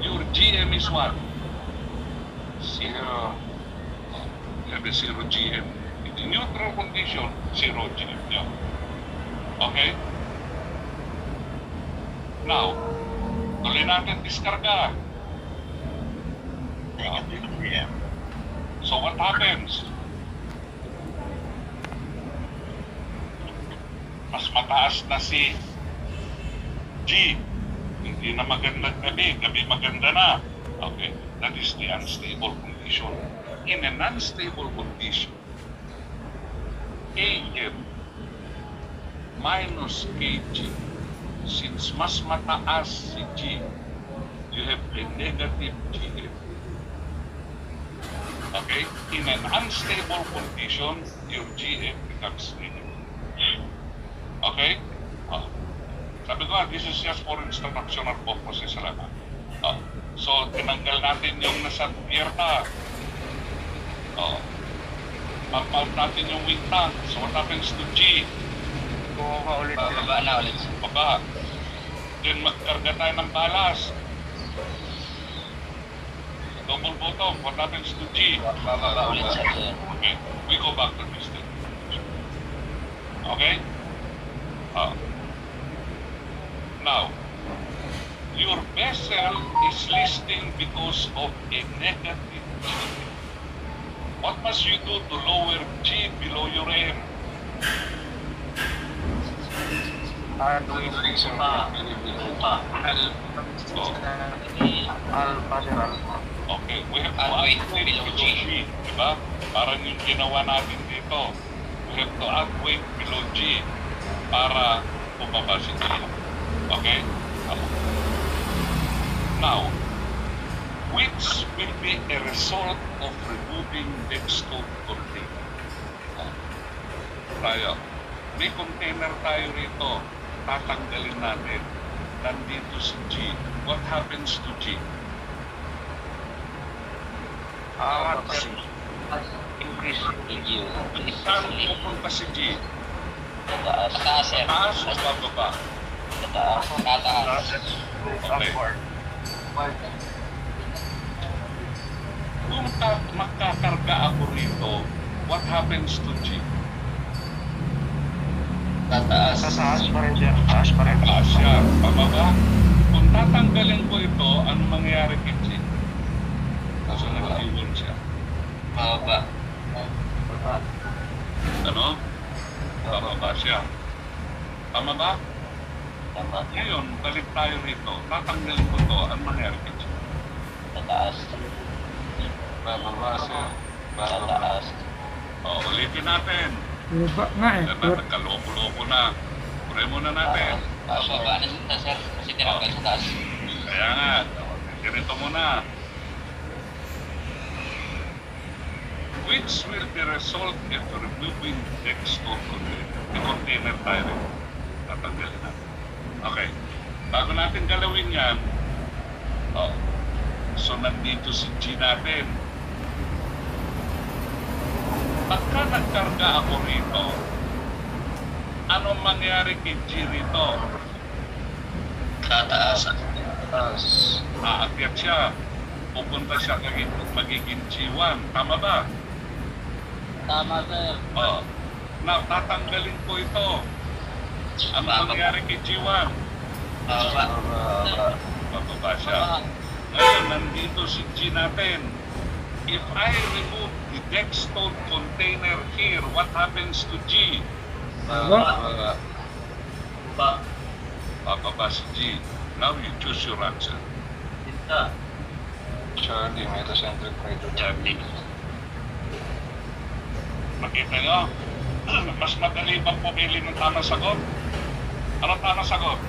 your Gm is what? Zero. Have a zero Gm. In the neutral condition, zero Gm nyo. Okay? Now, tuloy natin diskarga. Negative Gm. So what happens? Mas mataas na si G. Hindi na magandang gabi. Gabi maganda na. Okay. That is the unstable condition. In an unstable condition, Km minus Kg, since mas mataas si G, you have a negative Gm. Okay? In an unstable condition, your Gm becomes negative. Okay? Sabi ko, this is just for instructional purposes lang. So, tinanggal natin yung nasa pierna. Pump natin yung wing tank. So, what happens to G? Bumaba ulit. Baba na ulit. Baba. Then, magkarga tayo ng balas. Double bottom. What happens to G? Baba ulit siya, sir. Okay. We go back to this thing. Okay? Now, vessel is listing because of a negative G. What must you do to lower G below your M? Increase in Alpha, sir, alpha. Okay, we have to Wait, add weight below below G. G, di ba? Parang yung ginawa natin dito. We have to add weight below G para bumaba si G. Okay? Now, which will be a result of removing dextrose container? Tayo. May container tayo rito. Tatanggalin natin. Nandito si G. What happens to G? Sir. Increase. Saan pupunta si G? Taas, sir. Taas o bababa? Taas. Okay. Kung magkakarga ako rito, what happens to G? Tataas. Sa taas pa rin, sir. Taas pa rin. Taas siya. Pababa. Kung tatanggalin ko ito, anong mangyayari kay G? Kaso nag-iwan siya. Mababa. Ano? Bababa siya. Tama ba? Tama. Ngayon, balik tayo rito. Tatanggalin ko ito, anong mangyayari kay G? Tataas. bababa, sir. Bababa. Tataas. Ulitin natin. Baba nga eh. Diba, nagkaloko-loko na. Pure muna natin. Bababa na siya, sir. Kasi tinanggal sa taas. Kaya nga, ganito muna. Which will be result if removing dextrose container. May container tayo rin. Tatanggalin natin. Okay. Bago natin galawin yan, so nandito si G natin. Pagka nagkarga ako rito, anong mangyari kay G rito? Tataas. Taas. Aakyat siya. Pupunta siya magiging G1. Tama ba? Tama, sir. Now, tatanggalin ko ito. Ano mangyari kay G1? Bababa. Bababa. Bababa siya. Ngayon, nandito si G natin. If I remove the dextrose container here, what happens to G? Bababa. Bababa si G. Now you choose your answer. Charlie, metacentric Charlie. Makita nyo? Mas madali bang pumili ng tamang sagot? Ano tamang sagot?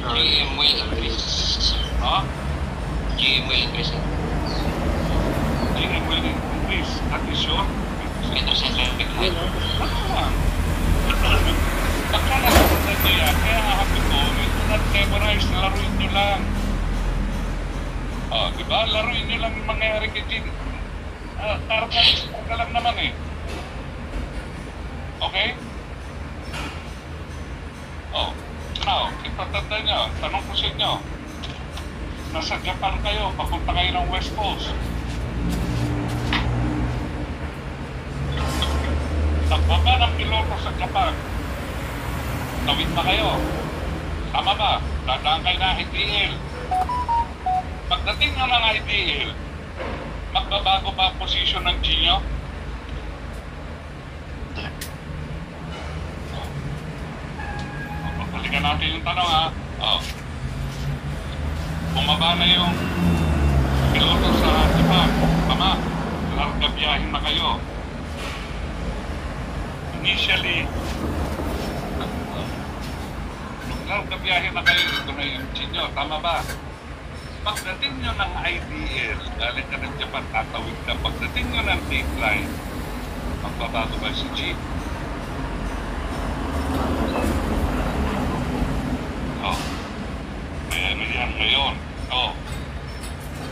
GM will increase. Ha? GM will increase, sir. GM will increase. That is your? Metrocentric height. Ano lang? Baka nasundan nyo yan. Kaya nga happy ko, ito not memorize, laruin nyo lang. Diba? Laruin nyo lang yung mangyayari kay G. Karga lang naman eh. Okay? Now, itatanda nyo, tanong ko sa inyo. Nasa Japan kayo, papunta kayo ng West Coast. Nagbaba ng piloto sa Japan. Tawid ba kayo? Tama ba? Dadaan kayo na IDL. Pagdating nyo ng IDL, magbabago ba ang posisyon ng G nyo? Balikan natin yung tanong ha. Bumaba na yung piloto sa Japan. Tama, larga biyahin na kayo. Initially, nung larga biyahin na kayo, ito na yung G nyo. Tama ba? Pagdating nyo ng IDL, galing ka ng Japan, tatawid ka. Pagdating nyo ng dateline, magbabago ba si G? May ano yan ngayon.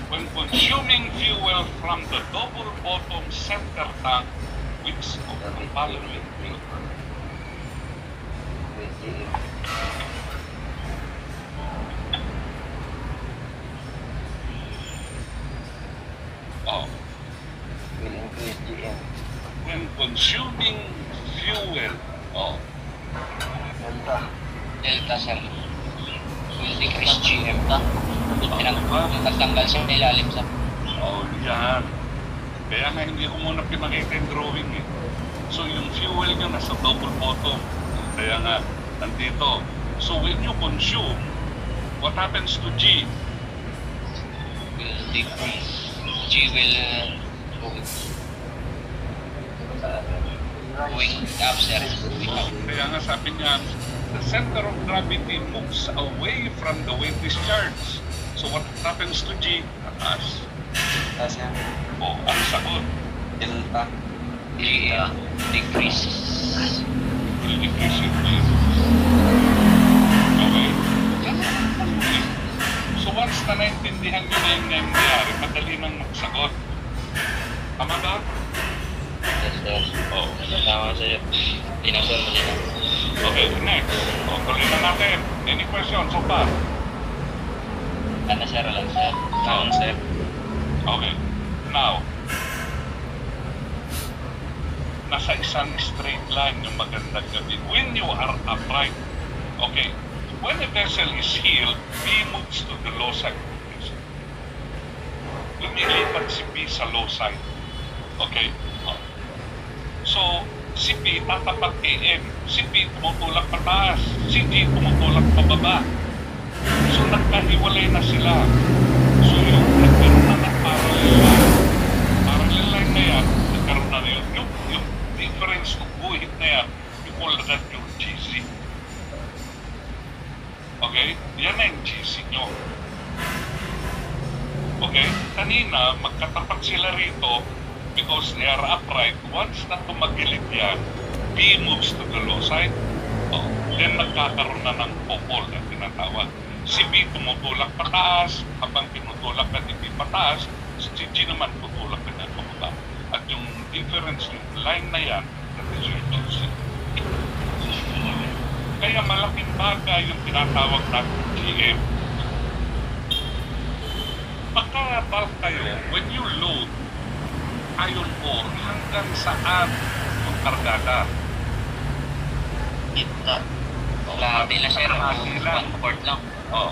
When consuming fuel from the double bottom center tank, which of the following will Will increase GM. when consuming fuel, Delta. Delta, sir. Will decrease GM. Nagtanggal siya sa ilalim sa... Oh, yan. Kaya nga hindi ko muna pinakita yung drawing eh. So yung fuel nyo nasa double bottom. Kaya nga, nandito. So when you consume, what happens to G? Will decrease. G will going up, sir. Kaya nga sabi niya, the center of gravity moves away from the weight discharge. So what happens to G? Taas. Sir. O, ang sagot. Delta. G decrease. Will decrease yung G. Okay? So once na naintindihan nyo na yung nangyayari, madali nang magsagot. Tama ba? Yes, sir. Oh. Tama, sir. Tinasol mo nila. Okay, next. O, tuloy na natin. Any questions so far? Ano, sir? Alam, sir. Tama, sir. Okay. Now, nasa isang straight line yung magandang gabi. When you are upright, okay, when a vessel is healed, B moves to the low side. Lumilipat si B sa low side. Okay? So, si B tatapat kay M. Si B tumutulak pataas. Si D tumutulak pababa. So, nagkahiwalay na sila. So, yung nagkaroon na ng parallel line. Parallel line na yan, nagkaroon na yun. Yung difference ng guhit na yan, you call that yung GC. Okay? Yan na yung GC nyo. Okay? Kanina, magkatapat sila rito because they are upright. Once na tumagilid yan, B moves to the low side. Oh, then nagkakaroon na ng popol na tinatawag. Si B tumutulak pataas, habang tinutulak ka ni B pataas, si G naman tutulak ka niya pababa. At yung difference ng line na yan, that is your GC. Kaya malaking bagay yung tinatawag natin GM. Pagka-bulk kayo, when you load iron ore, hanggang saan yung kargada? Ito. Lahat nila, sir. One port lang. Oh.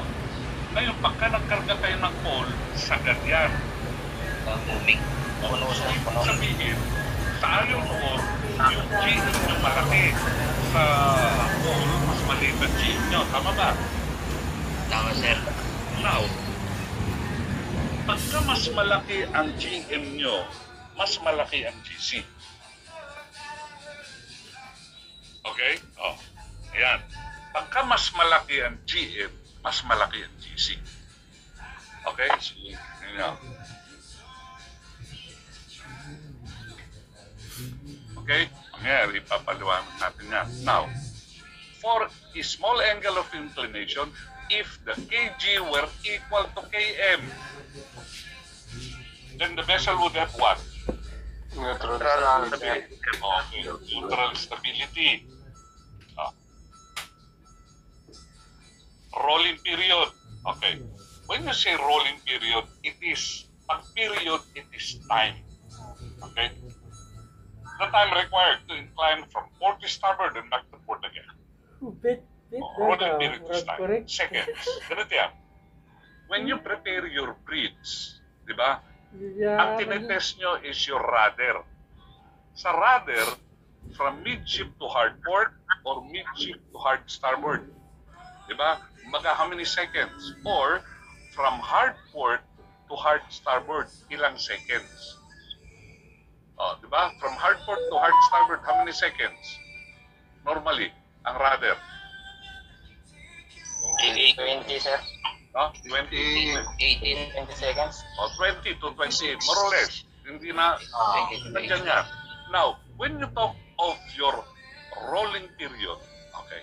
Ngayon, pagka nagkarga kayo ng coal, sagad yan. Moving. Puno, sir. Puno. Sabihin, sa iron ore, yung GM nyo malaki. Sa coal, mas maliit ang GM nyo. Tama ba? Tama, sir. Now, pagka mas malaki ang GM nyo, mas malaki ang GC. Okay? Oh. Ayan. Pagka mas malaki ang GM, mas malaki ang GC. Okay? So, yun nga. Okay? Mangyari, ipapaliwanag natin yan. Now, for a small angle of inclination, if the kg were equal to km, then the vessel would have what? Neutral Okay, stability. neutral stability. Rolling period. Okay. When you say rolling period, it is, pag period, it is time. Okay? The time required to incline from port to starboard and back to port again. Bit, Rolling period is time. correct. Seconds. Ganito yan. When you prepare your bridge, di ba? Yeah, Ang tinetest nyo is your rudder. Sa rudder, from midship to hard port or midship to hard starboard. Diba? Mga how many seconds? Or from hard port to hard starboard, ilang seconds? Oh, diba? From hard port to hard starboard, how many seconds? Normally, ang rudder. 20, sir. No? 20 18. 20 seconds. o 20 to 28, more or less. Hindi na, nandiyan yan. Now, when you talk of your rolling period, okay,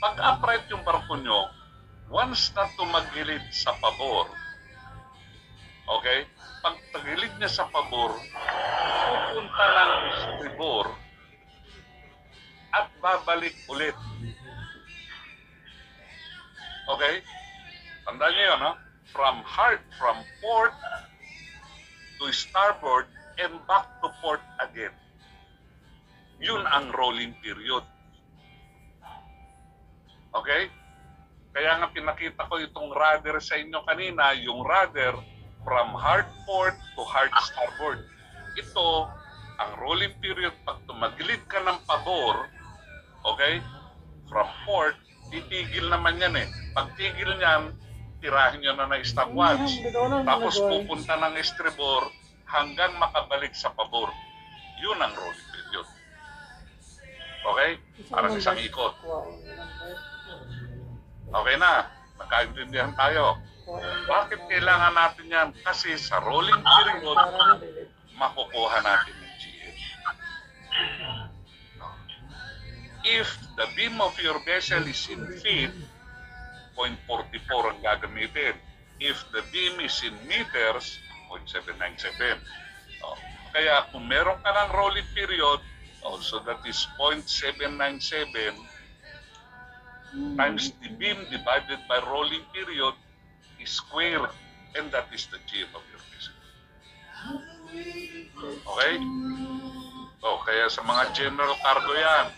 pag upright yung barko nyo, once na tumagilid sa pabor, okay, pag tagilid niya sa pabor, pupunta ng estribor at babalik ulit. Okay? Tandaan niyo yun, ha? From port to starboard and back to port again. Yun ang rolling period. Okay? Kaya Kaya nga pinakita ko itong rudder sa inyo kanina, yung rudder from hard port to hard starboard. Ito, ang rolling period, pag tumagilid ka ng pabor, okay, from port, titigil naman yan eh. Pag tigil niyan, tirahin nyo na ng stopwatch. Tapos pupunta ng estribor hanggang makabalik sa pabor. Yun ang rolling period. Okay? Parang isang ikot. Okay na. Nakaintindihan tayo. Bakit kailangan natin yan? Kasi sa rolling period, makukuha natin yung GM. If the beam of your vessel is in feet, 0.44 ang gagamitin. If the beam is in meters, 0.797. Kaya kung meron ka ng rolling period, so that is 0.797 times the beam divided by rolling period is square, and that is the GM of your vessel. Okay? Kaya sa mga general cargo yan.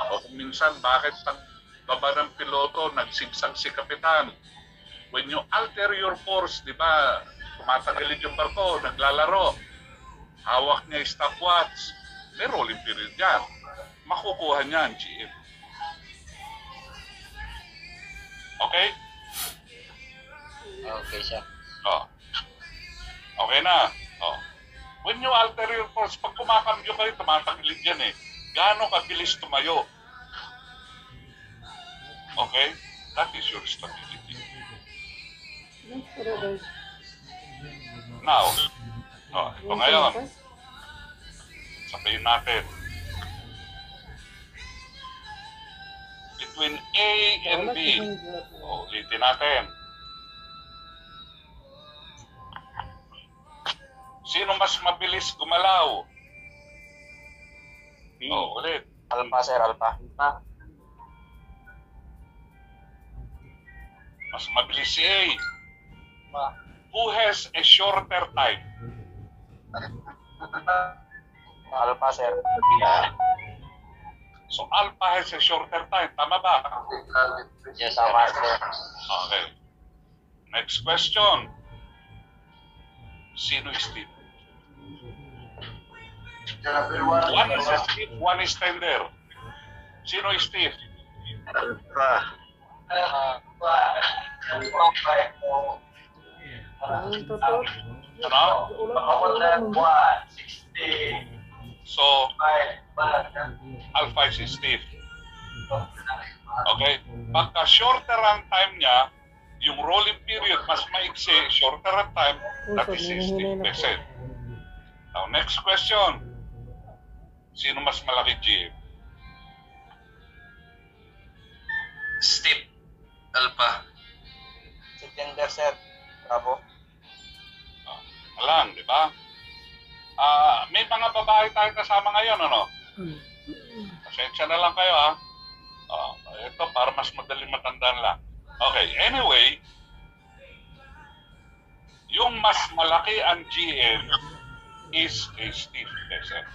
O kung minsan, bakit pagbaba ng piloto, nagsigsag si kapitan? When you alter your course, di ba, tumatagilid yung barko, naglalaro, hawak niya yung stopwatch, may rolling period yan. Makukuha niya ang GM. Okay? Okay, sir. Okay na. When you alter your course, pag kumakambyo kayo, tumatagilid yan eh. Gaano kabilis tumayo? Okay? That is your stability. Now, ito ngayon. Sabihin natin. Between A and B. Ulitin natin. Sino mas mabilis gumalaw? Ulit. Alpha, sir. Alpha. Mas mabilis si A. Who has a shorter time? Alpha, sir. So Alpha has a shorter time. Tama ba? Yes, sir. Tama, sir. Okay. Next question. Sino is Steve? One is Steve, one is tender. Sino is Steve? So, Alpha is Steve. Okay? Pagka shorter ang time niya, yung rolling period mas maiksi, shorter ang time, that is 60%. Now, next question. Sino mas malaki GM? Steve. Alpha. Si Tender, sir. Bravo. Alam, di ba? May mga babae tayong kasama ngayon, ano? Pasensya na lang kayo, ha? Ito, para mas madaling matandaan lang. Okay, anyway, yung mas malaki ang GM is a Steve vessel.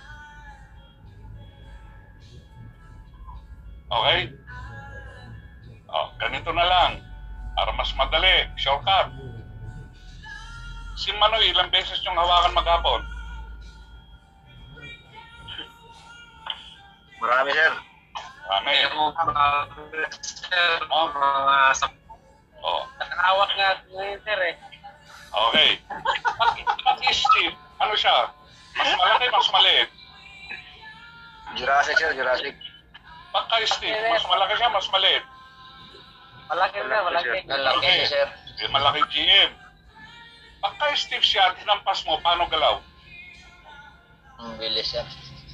Okay? Ganito na lang. Para mas madali. Shortcut. Si Manoy, ilang beses yung hawakan maghapon? Marami, sir. Marami. Nakahawak nga ngayon, sir, eh. Okay. Pag-Steve, ano siya? Mas malaki, mas maliit? Jurassic, sir. Jurassic. Pagka-Steve, mas malaki siya, mas maliit? Malaki, sir. Malaki. Malaki, sir. Malaki GM. Pagka-Steve siya, tinampas mo, paano galaw? Ang bilis, sir.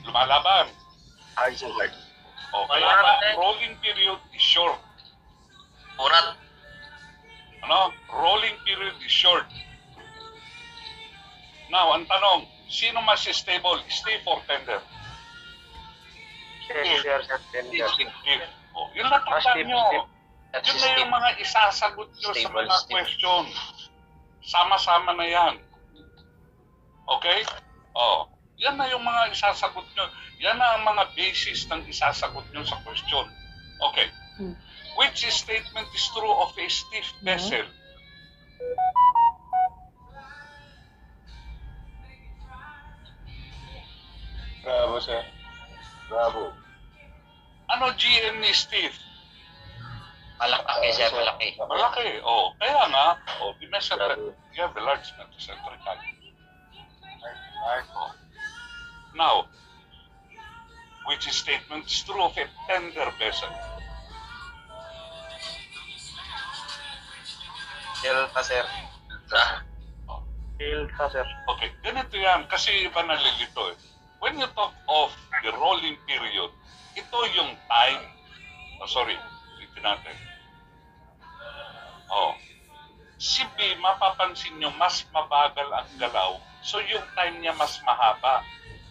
Lumalaban. Hard, sir. Hard. Kaya ba, rolling period is short. Urat. Ano? Rolling period is short. Now, ang tanong, sino mas stable? Steve or tender? Tender, sir. Tender. Steve. Yun lang tandaan nyo. Yun na yung mga isasagot nyo sa mga question. Sama-sama na yan. Okay? Yan na yung mga isasagot nyo. Yan na ang mga basis ng isasagot nyo sa question. Okay. Which statement is true of a stiff vessel? Bravo, sir. Bravo. Ano GM ni stiff? Malaki, sir, malaki. Malaki. Oh, kaya nga, the mesocentric, you have a large mesocentric cavity. Oh. Now, which statement is true of a tender vessel? Delta, sir. Oh. Delta, sir. Okay, ganito yan. Kasi iba nalilito eh. When you talk of the rolling period, ito yung time. Oh, sorry, ulitin natin. Oh. Si B, mapapansin nyo, mas mabagal ang galaw. So yung time niya mas mahaba.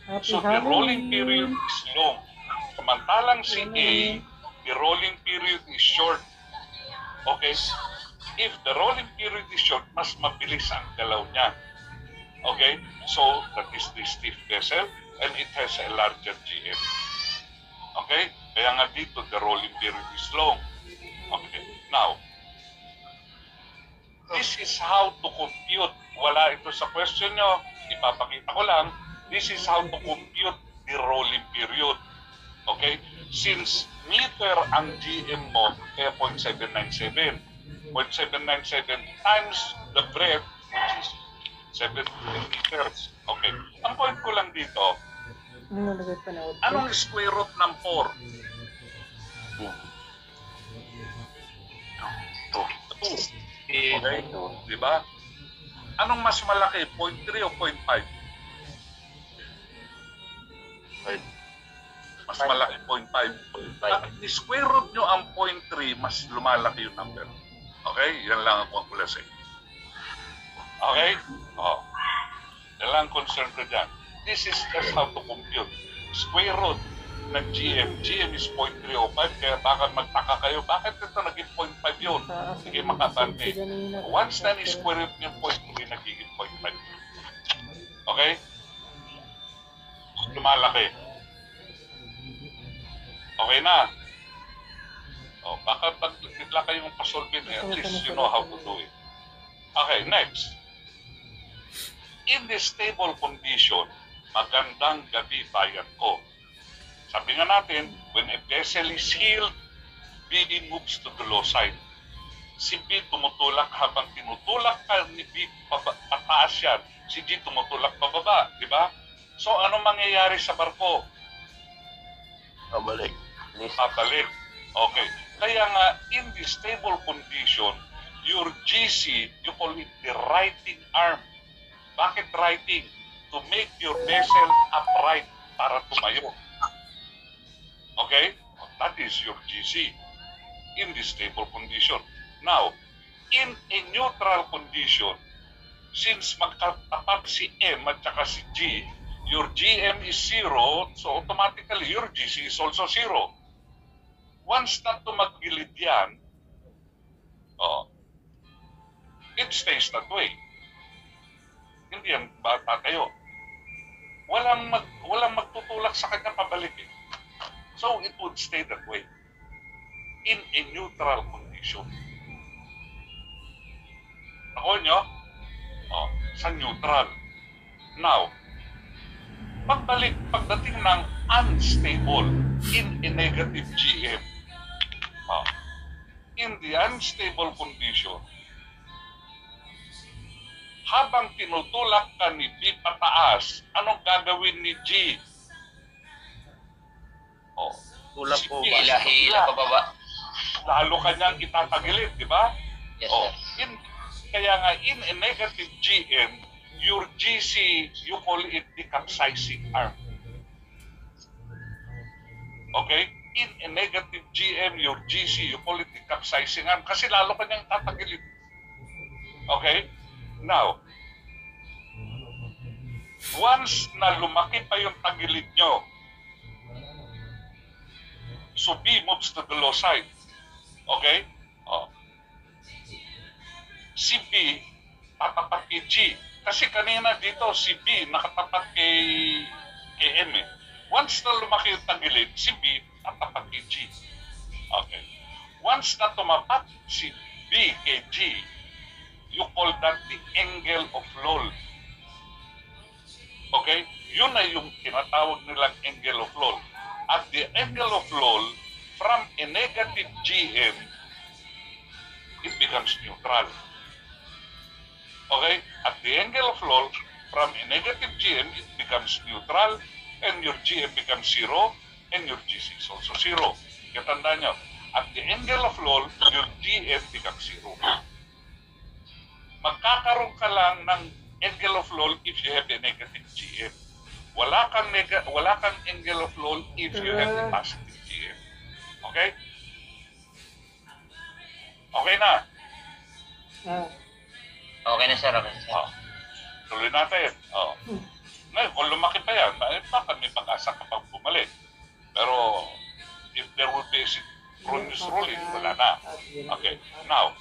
Happy So the rolling Halloween. period is long. Samantalang si A, the rolling period is short. Okay? If the rolling period is short, mas mabilis ang galaw niya. Okay? So that is the stiff vessel and it has a larger GM. Okay? Kaya nga dito, the rolling period is long. Okay. Now, this is how to compute. Wala ito sa question nyo. Ipapakita ko lang. This is how to compute the rolling period. Okay? Since meter ang GM mo, kaya 0.797. 0.797 times the breadth, which is 17 meters. Okay. Ang point ko lang dito, Ano nalagay pa na? anong square root ng 4? 2. Okay? Diba? Anong mas malaki? 0.3 o 0.5? Mas malaki, 0.5. At square root nyo ang 0.3, mas lumalaki yung number. Okay? Yan lang ang conclusion. Okay? Oh. Yan lang ang concern ko dyan. This is just how to compute. Square root ng GM. GM is 0.305, kaya baka magtaka kayo, bakit ito naging 0.5 yun? Sige, makatante. Once na ni-square root yung 0.3, nagiging 0.5. Okay? Lumalaki. Okay na. O, baka pag bigla kayong pasolvin, at least you know how to do it. Okay, next. In this stable condition, magandang gabi bayan ko. Sabi nga natin, when a vessel is healed, B moves to the low side. Si B tumutulak habang tinutulak ka ni B pataas yan. Si G tumutulak pababa, di ba? So ano mangyayari sa barko? Pabalik. Pabalik. Okay. Kaya nga, in the stable condition, your GC, you call it the righting arm. Bakit righting? To make your vessel upright para tumayo. Okay? That is your GC in the stable condition. Now, in a neutral condition, since magkatapat si M at saka si G, your GM is 0, so automatically your GC is also 0. Once na tumagilid yan, it stays that way. Hindi yan bata kayo. Walang magtutulak sa kanya pabalik eh. So it would stay that way in a neutral condition. Ako nyo? Sa neutral. Now, pagdating ng unstable in a negative GM, in the unstable condition, habang tinutulak ka ni B pataas, anong gagawin ni G? Tulak po ba? Hila pababa. Lalo kanyang itatagilid, di ba? Yes, sir. Kaya nga, in a negative GM, your GC, you call it the capsizing arm. Okay? In a negative GM, your GC, you call it the capsizing arm kasi lalo kanyang tatagilid. Okay? Now, once na lumaki pa yung tagilid nyo, so B moves to the low side. Okay? Si B, tatapat kay G. Kasi kanina dito, si B nakatapat kay M. Once na lumaki yung tagilid, si B, tatapat kay G. Okay. Once na tumapat si B kay G, you call that the angle of LOL. Okay? Yun na yung tinatawag nilang angle of LOL. At the angle of LOL, from a negative GM, it becomes neutral. Okay? At the angle of LOL, from a negative GM, it becomes neutral, and your GM becomes 0, and your GC is also 0. Katandaan nyo, at the angle of LOL, your GM becomes 0. Magkakaroon ka lang ng angle of LOL if you have a negative GM. Wala kang angle of LOL if you have a positive GM. Okay? Okay na. Okay na, sir. Okay na, sir. Tuloy natin. Ngayon, kung lumaki pa yan, baka may pag-asa kapag bumalik. Pero, if there would be a synchronous ruling, wala na. Okay, now,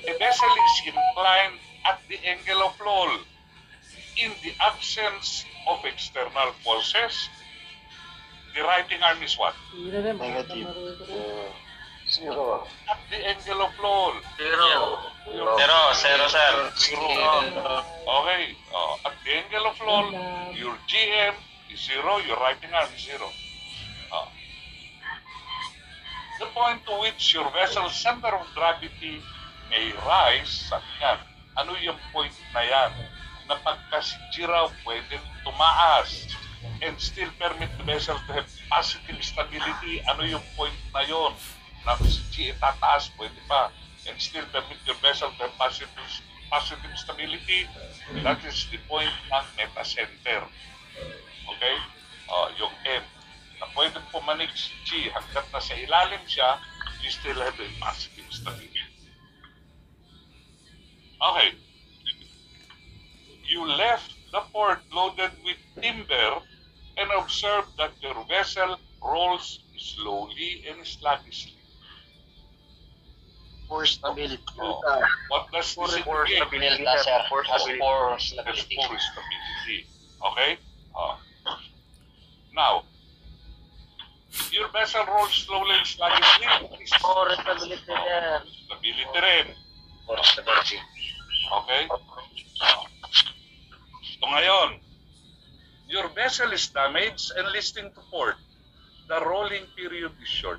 a vessel is inclined at the angle of LOL. In the absence of external forces, the righting arm is what? Negative. 0. At the angle of LOL. 0. Zero, sir. Okay. At the angle of LOL, your GM is 0, your righting arm is 0. The point to which your vessel's center of gravity may rise, sabi yan, ano yung point na yan? Na pagka si G raw pwede tumaas and still permit the vessel to have positive stability, ano yung point na yon? Na si G tataas, pwede pa, and still permit your vessel to have positive stability, that is the point ng meta center. Okay? Yung M. Na pwede pumanig si G hanggat nasa ilalim siya, you still have a positive stability. Okay. You left the port loaded with timber and observe that your vessel rolls slowly and sluggishly. For stability. What does this For indicate? stability, sir. For There's stability. poor stability. Okay? Now, your vessel rolls slowly and sluggishly. For stability, sir. Stability rin. For stability. Okay? So ngayon, your vessel is damaged and listing to port. The rolling period is short.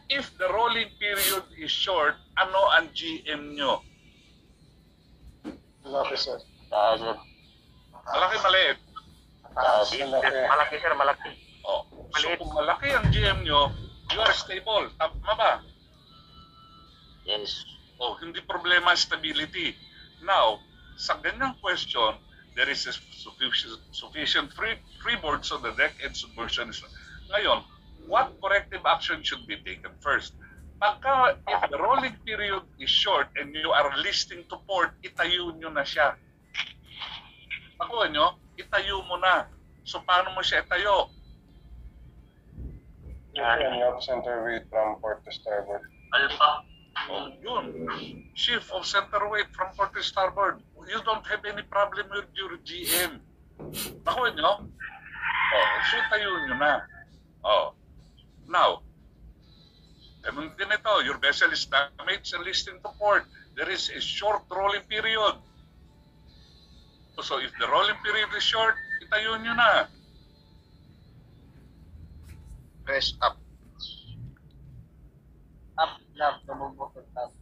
If the rolling period is short, ano ang GM nyo? Malaki, sir. Malaki, maliit. Malaki, sir. Malaki. So kung malaki ang GM nyo, you are stable. Tama ba? Yes. Hindi problema stability. Now, sa ganyang question, there is a sufficient freeboards on the deck and submersion is... Ngayon, what corrective action should be taken first? Pagka, if the rolling period is short and you are listing to port, itayo nyo na siya. Nakuha nyo, itayo mo na. So, paano mo siya itayo? Yan yung center weight from port to starboard. Alpha. Yun. Shift of center weight from port to starboard. You don't have any problem with your GM. Nakuha nyo? So tayo nyo na. Now, ganun din ito. Your vessel is damaged and listing to port. There is a short rolling period. So if the rolling period is short, itayo nyo na. Press up. Up, left, bumubukod up.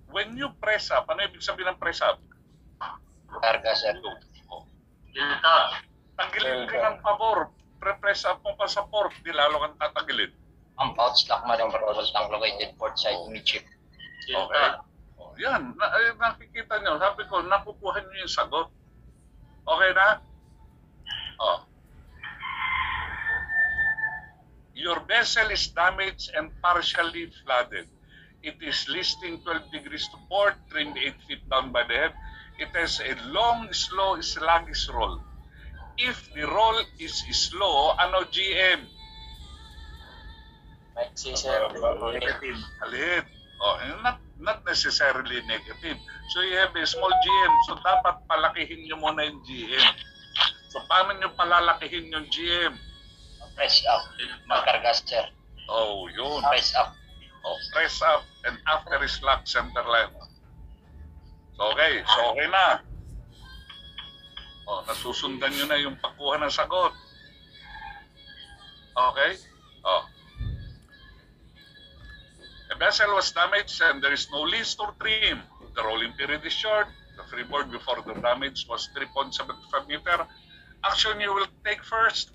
When you press up, ano ibig sabihin ng press up? Karga, sir. Delta. Tanggalin ka ng pabor. Pre-press up mo pa sa port, di lalo kang tatagilid. Ang pouch lock maneuverable tank located port side midship. Okay? Yan. Nakikita nyo. Sabi ko, nakukuha nyo yung sagot. Okay na? Your vessel is damaged and partially flooded. It is listing 12 degrees to port, trimmed 8 feet down by the head. It has a long, slow, sluggish roll. If the roll is slow, ano GM? Maxi, sir. Negative. Halid. Not necessarily negative. So you have a small GM. So dapat palakihin nyo muna yung GM. So paano nyo palalakihin yung GM? Press up. Magkarga, sir. Oh, yun. Press up. Oh, press up and after is lock center line. So, okay. So, okay na. Oh, nasusundan nyo na yung pagkuha ng sagot. Okay? Oh. The vessel was damaged and there is no list or trim. The rolling period is short. The freeboard before the damage was 3.75 meter. Action you will take first.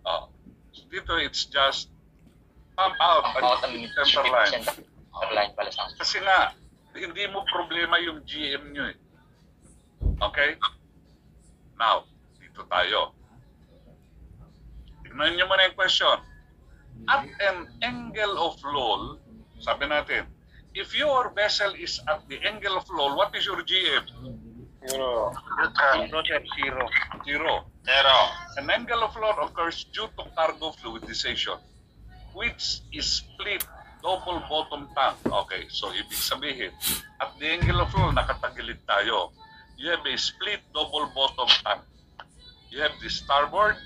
Oh. So dito, it's just pump out Out at ang center line. center line pala sa Kasi nga, hindi mo problema yung GM nyo eh. Okay? Now, dito tayo. Tignan nyo muna yung question. At an angle of roll, sabi natin, if your vessel is at the angle of roll, what is your GM? Zero. Zero. Zero. An angle of roll occurs due to cargo fluidization, which is split double bottom tank. Okay, so ibig sabihin, at the angle of roll, nakatagilid tayo. You have a split double bottom tank. You have the starboard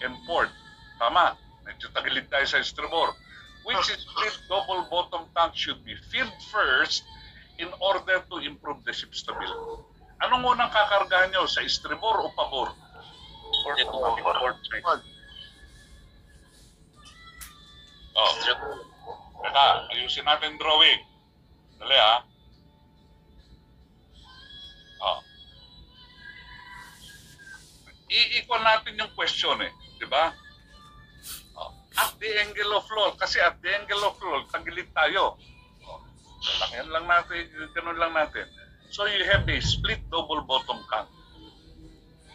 and port. Tama, medyo tagilid tayo sa starboard. Which is split double bottom tank should be filled first in order to improve the ship stability. Anong unang kakargahan nyo? Sa estribor o pabor? Oh. Teka, ayusin natin drawing. Dali ha. Oh. I-equal natin yung question eh. Di ba? Oh. At the angle of roll. Kasi at the angle of roll, tagilid tayo. Oh. Lakihan lang natin, ganun lang natin. So you have a split double bottom tank.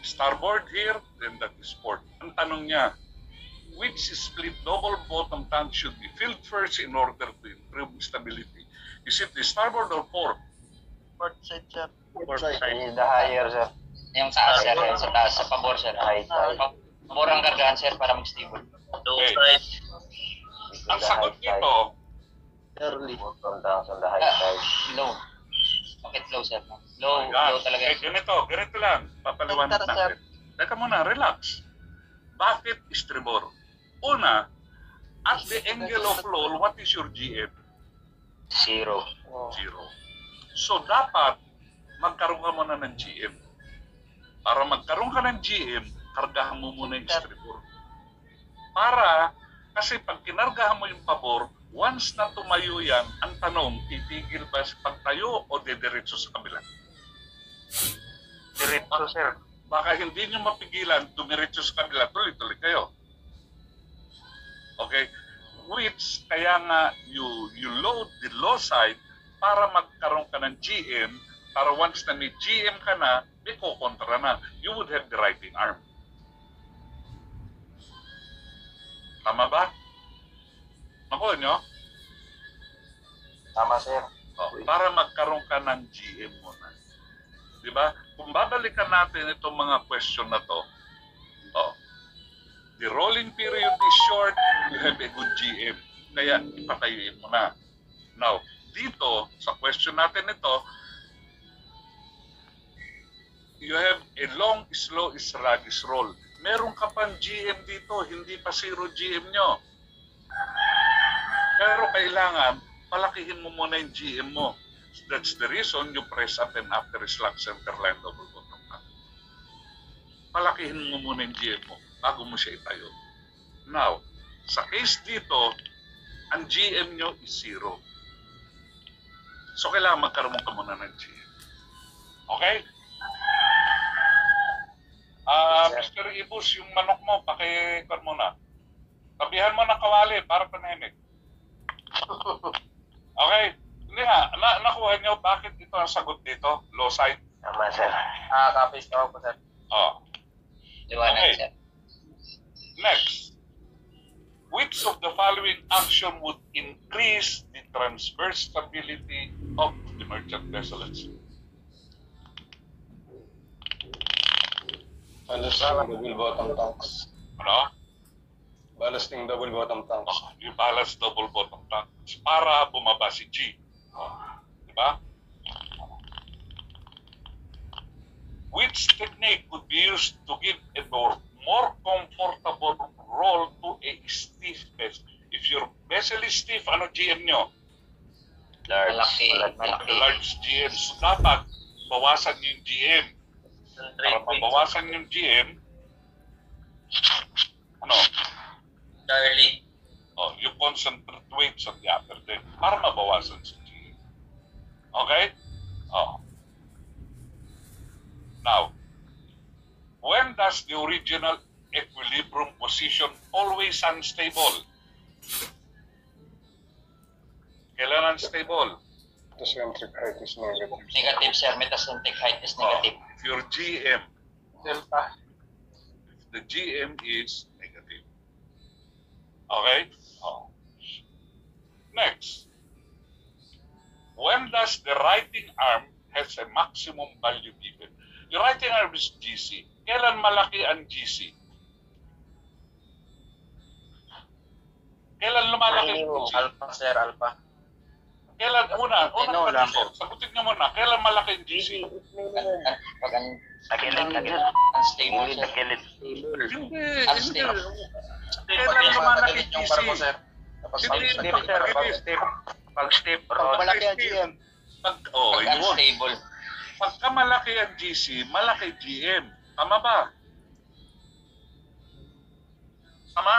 Starboard here, then that is port. Ang tanong niya, which split double bottom tank should be filled first in order to improve stability? Is it the starboard or port? Port side, sir. port side. The higher, sir. Yung taas, sir. Yung sa taas, sa pabor, sir. High side. Pabor ang kargahan, sir, para mag-stable. Low Okay. side. Ang sagot nito, Early. Bottom tank on the high side. Low. Bakit low, sir? Low, yan. low talaga. Ganito lang, papaliwanag natin. Teka muna, relax. Bakit estribor? Una, at the angle of roll, what is your GM? Zero. Zero. So dapat magkaroon ka muna ng GM. Para magkaroon ka ng GM, kargahan mo muna yung estribor. Para, kasi pag kinargahan mo yung pabor, once na tumayo yan, ang tanong, titigil ba sa pagtayo o dediretso sa kabila? Diretso, sir. Baka hindi nyo mapigilan, dumiretso sa kabila, tuloy-tuloy kayo. Okay? Which, kaya nga, you load the low side para magkaroon ka ng GM, para once na may GM ka na, may kukontra na. You would have the righting arm. Tama ba? Nakuha nyo? Tama, sir. Oh, para magkaroon ka ng GM muna. Di ba? Kung babalikan natin itong mga question na to, oh, the rolling period is short, you have a good GM. Kaya ipatayuin mo na. Now, dito, sa question natin ito, you have a long, slow, sluggish roll. Meron ka pang GM dito, hindi pa zero GM nyo. Pero kailangan, palakihin mo muna yung GM mo. That's the reason you press up and after slack center line double bottom tank. Palakihin mo muna yung GM mo bago mo siya itayo. Now, sa case dito, ang GM nyo is zero. So, kailangan magkaroon ka muna ng GM. Okay? Mr. Ibus, yung manok mo, pakikon mo na. Tabihan mo ng kawali para panahimik. Okay? Hindi nga, nakuha nyo bakit ito ang sagot dito? Low side? Tama, sir. Copies ko po, sir. Oh. Liwanag, Okay. sir. Next. Which of the following action would increase the transverse stability of the merchant vessels? Ballasting double bottom tanks. Ano? Ballasting double bottom tanks. Oh, yung balance double bottom tank para bumaba si G. Oh, di ba? Which technique could be used to give a more comfortable roll to a stiff vessel. If your vessel is stiff, ano GM nyo? Malaki. Large GM. So dapat bawasan yung GM. Para mabawasan yung GM, ano? Charlie. Oh, you concentrate weights on the upper deck para mabawasan sa GM. Okay? Oh. Now, when does the original equilibrium position always unstable? Kailan unstable? The centric height is negative. Negative, sir. Metacentric height is negative. If your GM, Delta. if the GM is negative. Okay? Oh. Next. When does the writing arm has a maximum value given? The writing arm is GC. Kailan malaki ang GC? Kailan lumalaki ang GC? Alpha, sir. Alpha. Kailan, unang no, tanong, sagutin nyo muna, kailan malaki ang GC? Pag unstable, sir. Hindi, Unstable. Kailan lumalaki ang GC? Pag step, Malaki ang GM. Pag yun. unstable. Pagka malaki ang GC, malaki GM. Tama ba? Tama?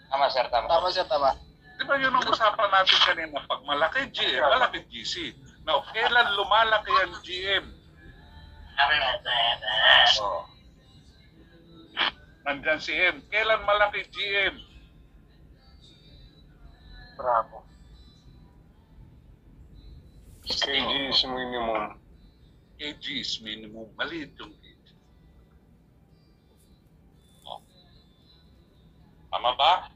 Tama, sir. Tama. Tama siya, tama. Di ba yun ang usapan natin kanina? Pag malaki GM, malaki GC. Now, kailan lumalaki ang GM? Oh. Nandyan si M. Kailan malaki GM? Bravo. Kg is minimum. KG is minimum. Maliit yung KG. Oh. Tama ba?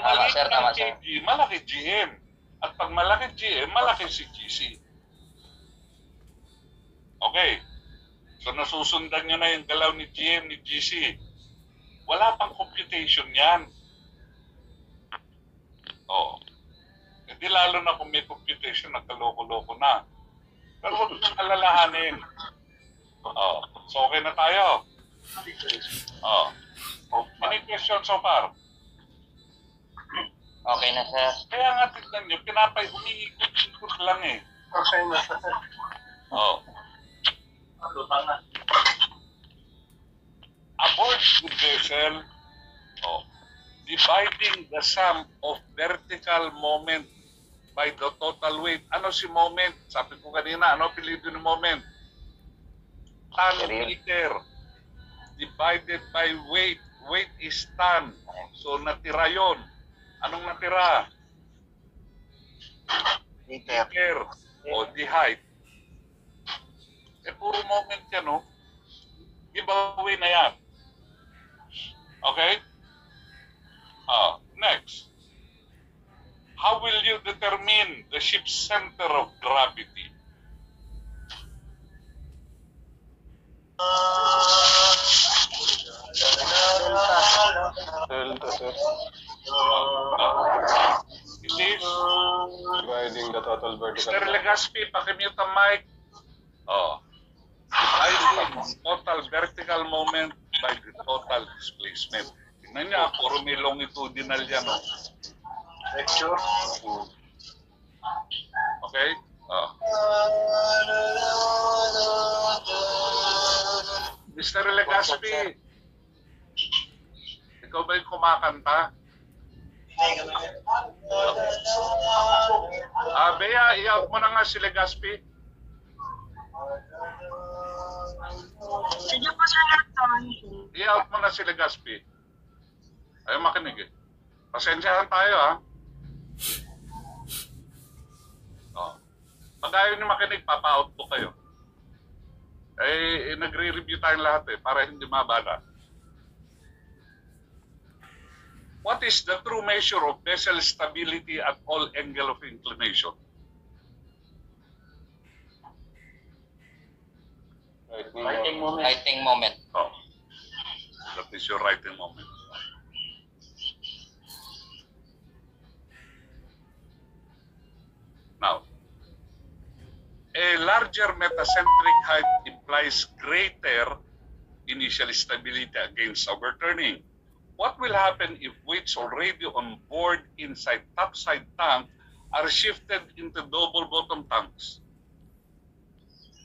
Tama, sir. Tama, sir. KG, malaki GM. At pag malaki GM, malaki si GC. Okay. So nasusundan nyo na yung galaw ni GM, ni GC. Wala pang computation yan. Oh. Hindi lalo na kung may computation, nagkaloko-loko na. Pero huwag nang alalahanin. Oh. So okay na tayo. Oh. Any questions so far? Okay na, sir. Kaya nga tignan nyo, umiikot-ikot lang eh. Okay na. Oh. Lutang na. Aboard the vessel, oh, dividing the sum of vertical moment by the total weight. Ano si moment? Sabi ko kanina, ano apelido ni moment? Ton meter divided by weight. Weight is ton. So natira yon. Anong natira? Meter. Meter. O the height. Eh puro moment yan, no? Giveaway na yan. Okay? Next. How will you determine the ship's center of gravity? Delta, sir. It is Dividing the total vertical. Mr. Legaspi, pakimute ang mic. Dividing total vertical moment by the total displacement. Tingnan niya, puro may longitudinal yan. Oh. Lecture. Okay? Mr. Legaspi, ikaw ba yung kumakanta? Bea, i-out mo na nga si Legaspi. Sige po, Sir Lapton. I-out mo na si Legaspi. Ayaw makinig eh. Pasensyahan tayo ha. Pag ayaw niyo makinig, papa-out po kayo. Nagre-review tayong lahat eh, para hindi mabala. What is the true measure of vessel stability at all angle of inclination? Writing moment. Writing moment. Oh, that is your writing moment. Now, a larger metacentric height implies greater initial stability against overturning. What will happen if weights already on board inside topside tank are shifted into double bottom tanks?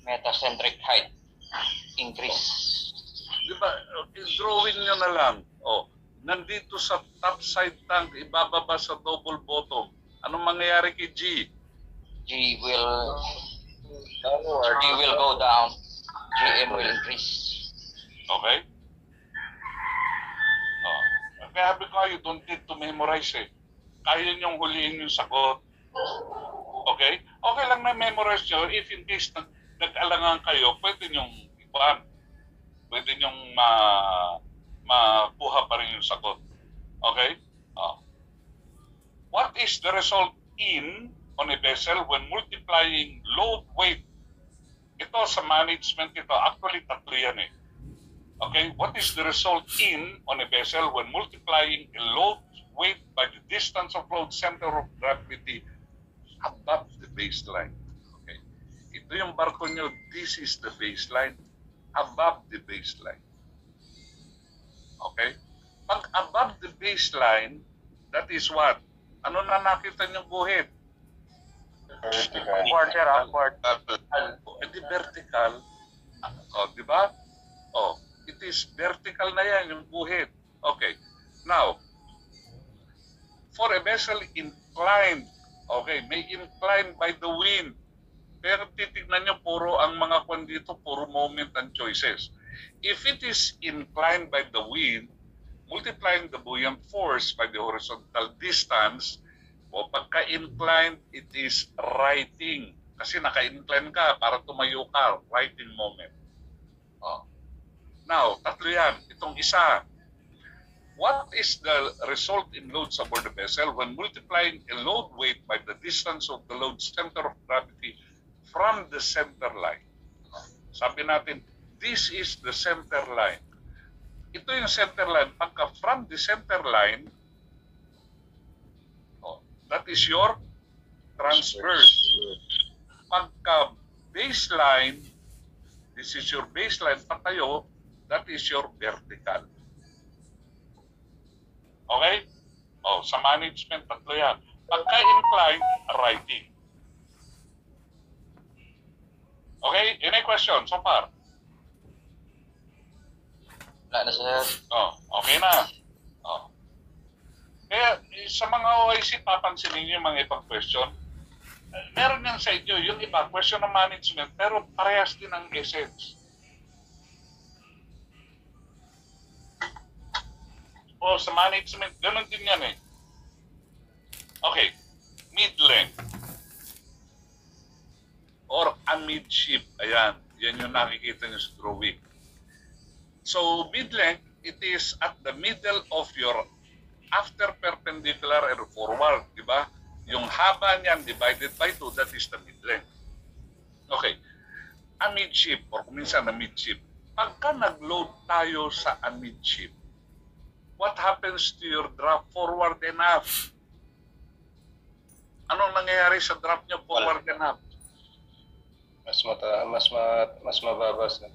Metacentric height increase. Di ba? Drawing nyo na lang. Oh, nandito sa topside tank, ibababa sa double bottom. Anong mangyayari kay G? G will go down. GM will increase. Okay? Oh. Kaya sabi ko, you don't need to memorize eh. Kaya niyong huliin yung sagot. Okay? Okay lang na memorize nyo. If in case nag-alangan kayo, pwede niyong ikuan. Pwede niyong makuha pa rin yung sagot. Okay? Oh. What is the result in on a vessel when multiplying load weight? Ito sa management ito, actually tatlo yan eh. Okay, what is the result in on a vessel when multiplying a load weight by the distance of load center of gravity above the baseline? Okay, ito yung barko nyo, this is the baseline, above the baseline. Okay, pag above the baseline, that is what? Ano na nakita nyo guhit? Vertical. Upward, sir, upward. Hindi vertical. O, di ba? O, it is vertical na yan, yung guhit. Okay. Now, for a vessel inclined, okay, may inclined by the wind. Pero titignan nyo, puro ang mga kwan dito, puro moment and choices. If it is inclined by the wind, multiplying the buoyant force by the horizontal distance, o pagka-inclined, it is righting. Kasi naka-incline ka para tumayo ka, righting moment. Oh. Now, tatlo yan. Itong isa. What is the result in loads aboard the vessel when multiplying a load weight by the distance of the load center of gravity from the center line? Sabi natin, this is the center line. Ito yung center line. Pagka from the center line, that is your transverse. Pagka baseline, this is your baseline, patayo, that is your vertical. Okay? Oh, sa management, tatlo yan. Pagka-incline, righting. Okay? Any question so far? Wala na, sir. Oh, okay na. Oh. Kaya sa mga OIC, papansinin niyo yung mga ibang question. Meron yan sa inyo, yung iba, question ng management, pero parehas din ang essence. O sa management, ganun din yan eh. Okay, mid-length. Or amidship. Ayan, yan yung nakikita nyo sa drawing. So, mid-length, it is at the middle of your after perpendicular and forward, di ba? Yung haba niyan divided by 2, that is the mid-length. Okay, amidship, or kuminsan amidship. Pagka nag-load tayo sa amidship, what happens to your draft forward and aft? Anong nangyayari sa draft nyo forward and aft? Mas mababa, sir.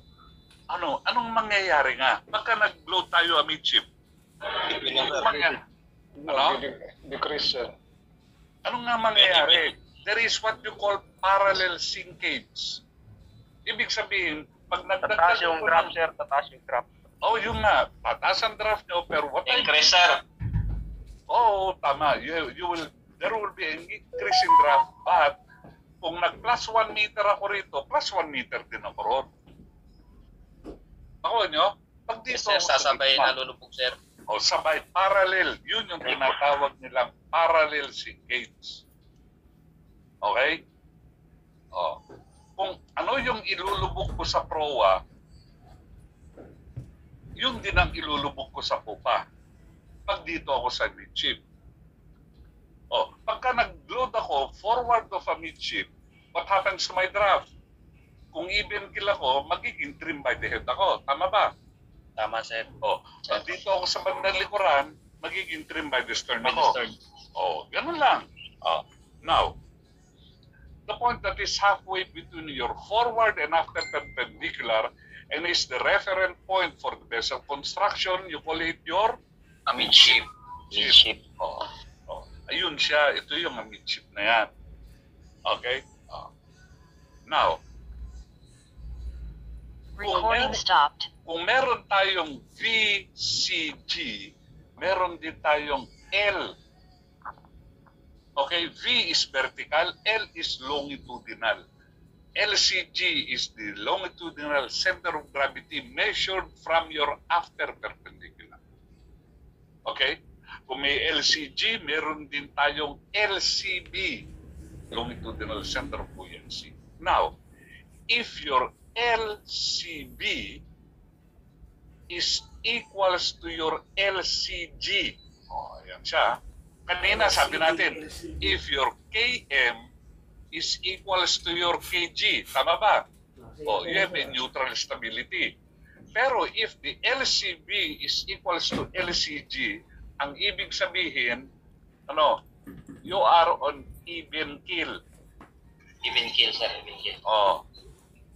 Anong mangyayari nga? Pagka nag-load tayo amidship, Decrease, sir. Ano nga mangyayari? There is what you call parallel sinkage. Ibig sabihin, pag nagdagdag Tataas yung draft, sir. Tataas yung draft. Oh, yung nga, tataas ang draft nyo, pero what I... Increase, sir. Oo, tama. There will be an increase in draft, but kung nag-plus 1 meter ako rito, plus 1 meter din ako ron. Ako nyo? Pag dito... Sir, sasabay na lulubog, sir. O sabay, parallel. Yun yung tinatawag nilang parallel sinkage. Okay? O. Kung ano yung ilulubog ko sa proa, yun din ang ilulubog ko sa pupa. Pag dito ako sa midship. O, pagka nag-load ako forward of a midship, what happens to my draft? Kung even kill ako, magiging trim by the head ako. Tama ba? Tama, sir. O, pag dito ako sa bandang likuran, magiging trim by the stern ako. O, ganun lang. O, now, the point that is halfway between your forward and after perpendicular and is the reference point for the vessel construction, you call it your Midship. Midship. Oh, ayun siya. Ito yung midship na yan. Okay? Now, Recording stopped. kung meron tayong VCG, meron din tayong L. Okay? V is vertical, L is longitudinal. LCG is the longitudinal center of gravity measured from your after perpendicular. Okay? Kung may LCG, meron din tayong LCB, longitudinal center of buoyancy. Now, if your LCB is equals to your LCG, ayan siya. Kanina sabi natin, if your KM is equals to your KG, tama ba? You have a neutral stability. Pero if the LCB is equals to LCG, ang ibig sabihin, you are on even keel. Even kill, sir. Even kill.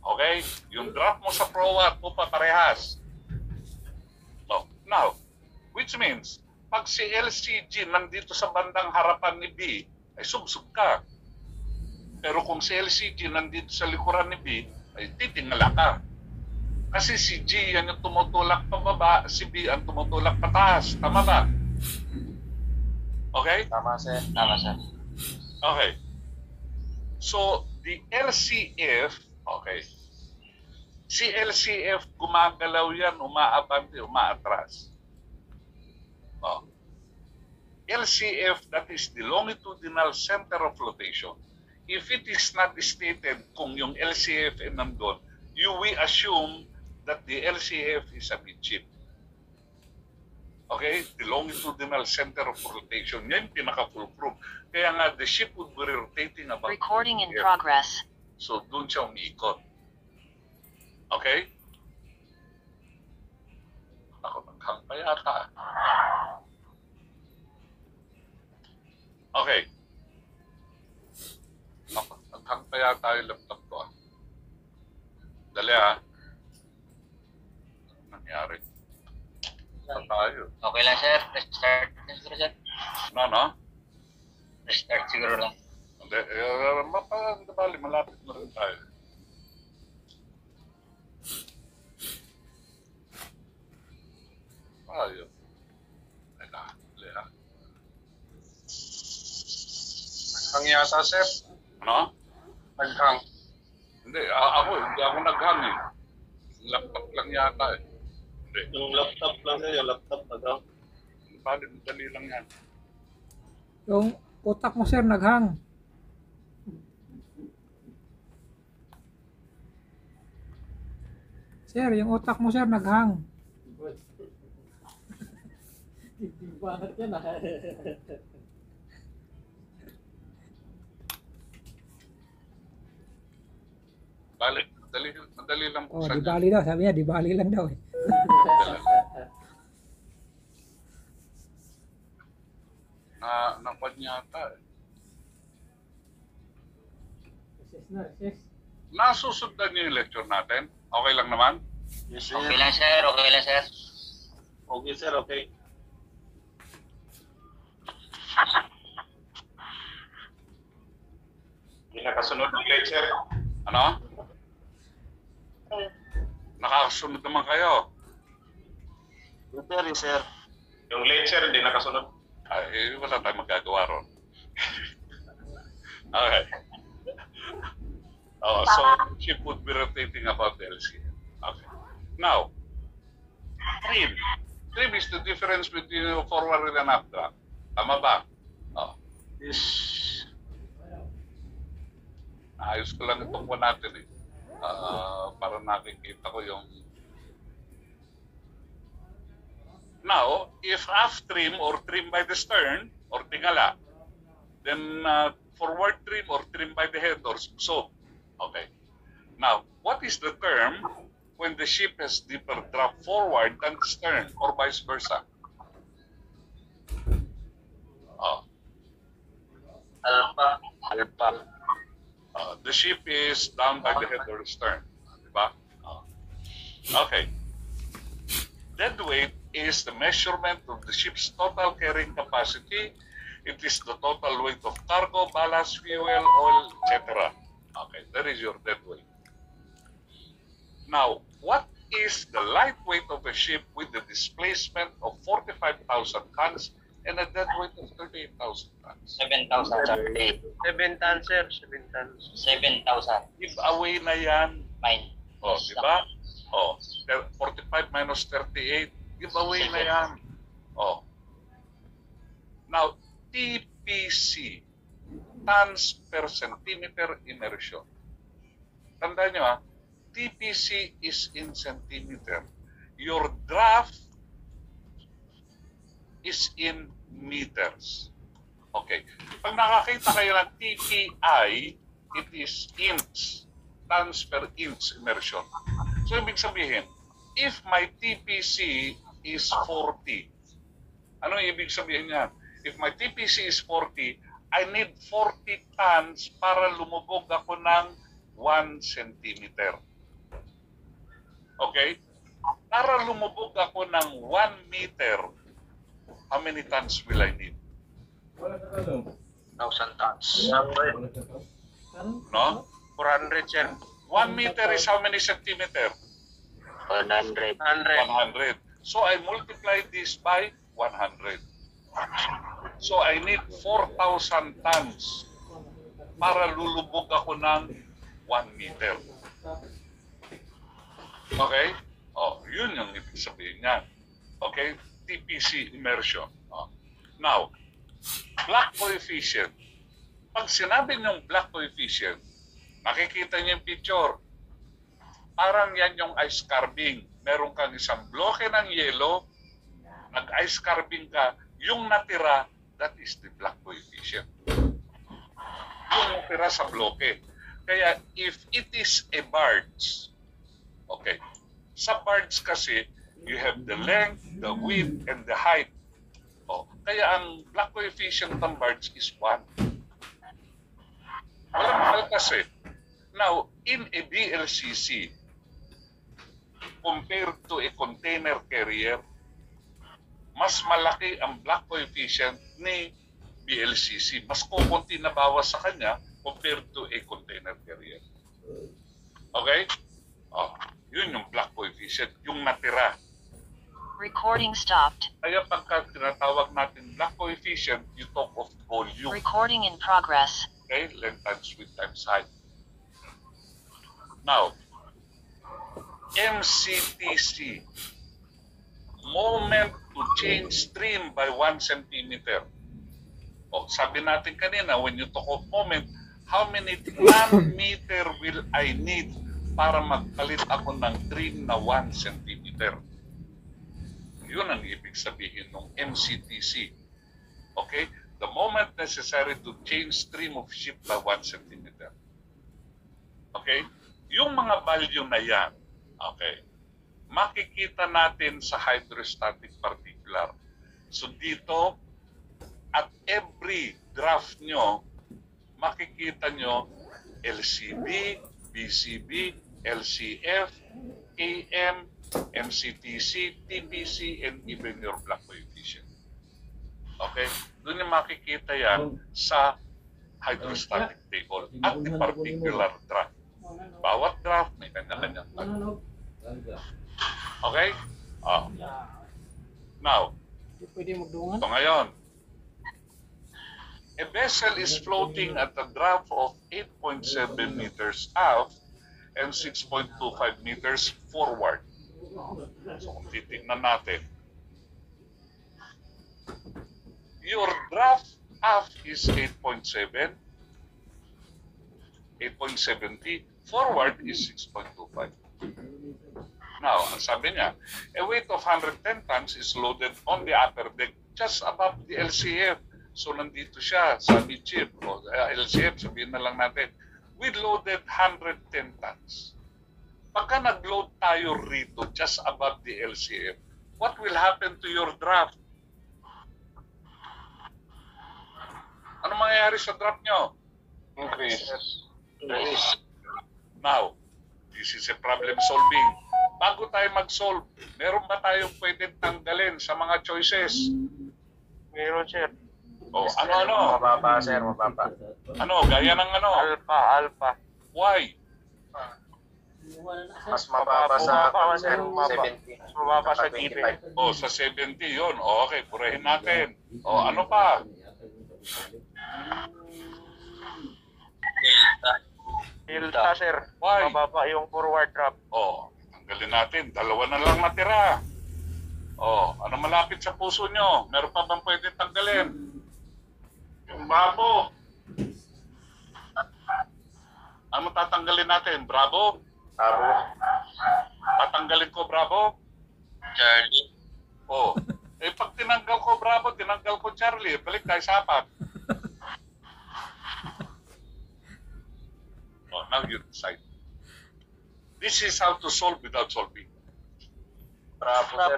Okay? Yung drop mo sa proa at pupa parehas. Now, which means, pag si LCG nandito sa bandang harapan ni B, ay subsub ka. Pero kung si LCG nandito sa likuran ni B, ay titingala ka. Kasi si G yan yung tumutulak pababa, si B ang tumutulak pataas. Tama ba? Okay? Tama, sir. Tama, sir. Okay. So, the LCF, okay. Si LCF, gumagalaw yan, umaabante, umaatras. LCF, that is the longitudinal center of flotation. If it is not stated kung yung LCF ay nandun, we assume that the LCF is a midship. Okay? The longitudinal center of rotation. Yan pinaka-fulcrum. Kaya nga, the ship would be rotating about... Recording in here. progress. So, doon siya umiikot. Okay? Ako, naghang pa yata. Okay. Ako, naghang pa yata yung laptop ko. Dali Ano nangyari? Saan tayo? Okay lang, sir. Restart na siguro, sir. No? Restart siguro lang. Hindi. Bali, malapit na rin tayo. Ayun. Teka, dali Naghang yata, sir. Ano? Naghang. Hindi ako naghang eh. Laptop lang yata eh. Hindi. Yung laptop lang sir, yung laptop na daw. Bali, dali lang yan. Yung utak mo, sir, naghang. Sir, yung utak mo, sir, naghang. Banget yan Bali, madali lang po sa Di bali daw. Sabi niya, di bali lang daw. Napad niya ata eh. Nasusundan niyo yung lecture natin? Okay lang naman? Yes sir. Okay lang, sir. Okay lang, sir. Okay sir, okay. Hindi nakasunod ng lecture. Ano? Nakakasunod naman kayo. Yes sir. Yung lecture, hindi nakasunod. Ay, wala tayong magagawa ron. Okay. So, ship would be rotating about the LCM. Okay. Now, trim. Trim is the difference between forward and updraft. Tama ba? Yes. Ayos ko lang itong one natin eh. Para nakikita ko yung... Now, if aft trim or trim by the stern or tingala, then forward trim or trim by the head or so. Okay. Now, what is the term when the ship has deeper draft forward than the stern or vice versa? Alpha. Alpha. the ship is down by the head or the stern. Diba? Okay. Deadweight is the measurement of the ship's total carrying capacity. It is the total weight of cargo, ballast, fuel, oil, etc. Okay, that is your deadweight. Now, what is the light weight of a ship with the displacement of 45,000 tons and a deadweight of 38,000 tons? 7,000, sir. 7 tons, sir. 7 tons. 7,000. Giveaway na yan. Mine. O, di ba? O, 45 minus 38, giveaway na yan. O. Now, TPC, tons per centimeter immersion. Tandaan nyo TPC is in centimeter. Your draft is in meters. Okay. Pag nakakita kayo ng TPI, it is inch. Tons per inch immersion. So, ibig sabihin, if my TPC is 40, ano ibig sabihin niyan? If my TPC is 40, I need 40 tons para lumubog ako ng 1 centimeter. Okay? Para lumubog ako ng 1 meter, how many tons will I need? 1,000 tons. No? 400, sir. 1 meter is how many centimeter? 100. 100. So I multiply this by 100. So I need 4,000 tons para lulubog ako ng 1 meter. Okay? Oh, yun yung ibig sabihin niya. Okay? TPC immersion. Oh. Now, black coefficient. Pag sinabi niyong black coefficient, nakikita niyo yung picture. Parang yan yung ice carving. Meron kang isang bloke ng yelo, nag-ice carving ka, yung natira, that is the black coefficient. Yung natira sa bloke. Kaya if it is a barge, okay, sa barge kasi, you have the length, the width, and the height. Oh, kaya ang black coefficient ng barge is 1. Walang mahal kasi. Now, in a BLCC, compared to a container carrier, mas malaki ang black coefficient ni BLCC. Mas kukunti na bawas sa kanya compared to a container carrier. Okay? Oh, yun yung black coefficient, yung natira. Recording stopped. Kaya pagka tinatawag natin black coefficient, you talk of volume. Recording in progress. Okay? Length times width times height. Now, MCTC, moment to change stream by 1 centimeter. O, sabi natin kanina, when you talk of moment, how many meter will I need para magpalit ako ng stream na 1 centimeter? Yun ang ibig sabihin ng MCTC. Okay? The moment necessary to change stream of ship by 1 centimeter. Okay? Yung mga value na yan, okay, makikita natin sa hydrostatic particular. So dito, at every graph nyo, makikita nyo LCB, BCB, LCF, AM, MCTC, TPC, and even your black coefficient. Okay? Doon yung makikita yan sa hydrostatic table at the particular graph. Bawat graph may kanya-kanya. Okay? Now, ito ngayon. A vessel is floating at a draft of 8.7 meters aft and 6.25 meters forward. So kung titignan natin, your draft aft is 8.7, 8.70, forward is 6.25. Now, ang sabi niya, a weight of 110 tons is loaded on the upper deck just above the LCF. So, nandito siya sa midship. O, LCF, sabihin na lang natin, we loaded 110 tons. Pagka nag-load tayo rito just above the LCF, what will happen to your draft? Ano mangyayari sa draft nyo? Increase. Now, this is a problem solving. Bago tayo mag-solve, meron ba tayong pwedeng tanggalin sa mga choices? Meron, sir. O, ano? Mababa, sir. Mababa. Ano? Gaya ng ano? Alpha. Why? Mas mababa sa, sir. 70. Mas mababa sa TV. O, sa 70 yun. O, okay, purahin natin. O, ano pa? Delta, sir. Why? Mababa yung forward drop. O, tanggalin natin. Dalawa na lang natira. O, ano malapit sa puso nyo? Meron pa bang pwede tanggalin? Yung Bravo. Ano tatanggalin natin? Bravo? Tatanggalin ko Bravo? Charlie. O, pag tinanggal ko Bravo, tinanggal ko Charlie. Balik tayo sa apat. Oh, now you decide. This is how to solve without solving. Bravo, sir.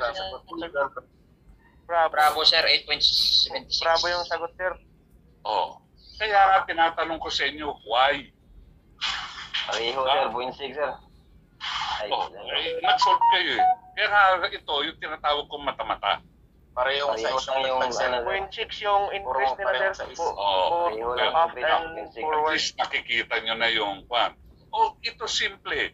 Bravo, sir. 8.76. Bravo yung sagot, sir. Oh. Kaya nga tinatanong ko sa inyo, why? Pareho, sir. 0.6, sir. Oh, nag-solve kayo eh. Kaya nga ito, yung tinatawag kong mata-mata. Parehong Pareho lang yung ano, 0.6 yung increase nila, sir. Oh, pareho well, lang Up yung and at forward. least nakikita nyo na yung kwan. Oh, ito simple.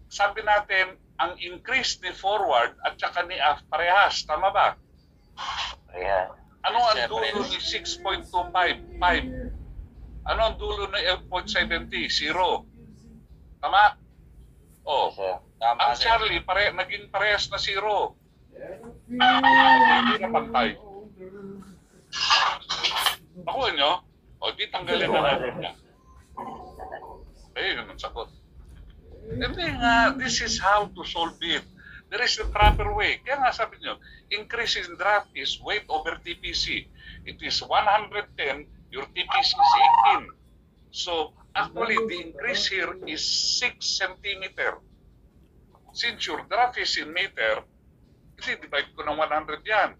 Sabi natin, ang increase ni forward at saka ni aft parehas. Tama ba? Ayan. Ano ang dulo ni 6.25? 5. Ano ang dulo ni 8.70? 0. Tama? Oh. Sir. Ang Charlie, naging parehas na 0. Hindi na pantay. Nakuha nyo? O, di tanggalin na natin yan. Yun ang sagot. Hindi nga, this is how to solve it. There is a proper way. Kaya nga sabi nyo, increase in draft is weight over TPC. It is 110, your TPC is 18. So, actually, the increase here is 6 centimeter. Since your draft is in meter, kasi divide ko ng 100 yan.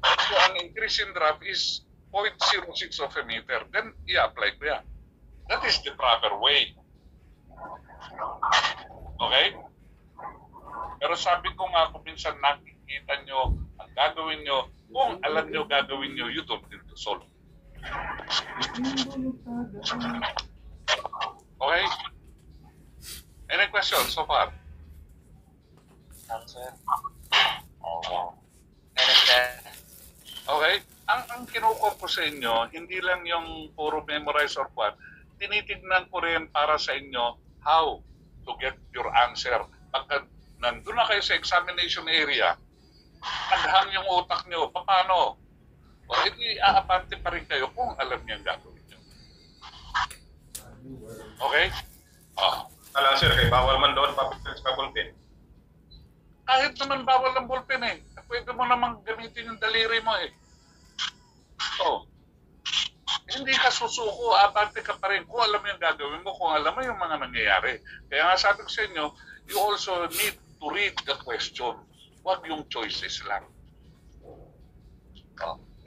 So, ang increase in draft is 0.06 of a meter. Then, i-apply ko yan. That is the proper way. Okay? Pero sabi ko nga, kung minsan nakikita nyo, ang gagawin nyo, kung alam nyo gagawin nyo, you don't need to solve. Okay? Any questions so far? Answer. Sir. Okay? Ang kinukuha ko sa inyo, hindi lang yung puro memorize or what, tinitignan ko rin para sa inyo how to get your answer. Pagka nandun na kayo sa examination area, naghang yung utak nyo, paano? O hindi aabante pa rin kayo kung alam niyo ang gagawin nyo. Okay? Alam sir, kay bawal man doon papel sa ballpen. Kahit naman bawal ang ballpen eh. Pwede mo namang gamitin yung daliri mo eh. Hindi ka susuko, abante ka pa rin kung alam mo yung gagawin mo, kung alam mo yung mga nangyayari. Kaya nga sabi ko sa inyo, you also need to read the question. Huwag yung choices lang.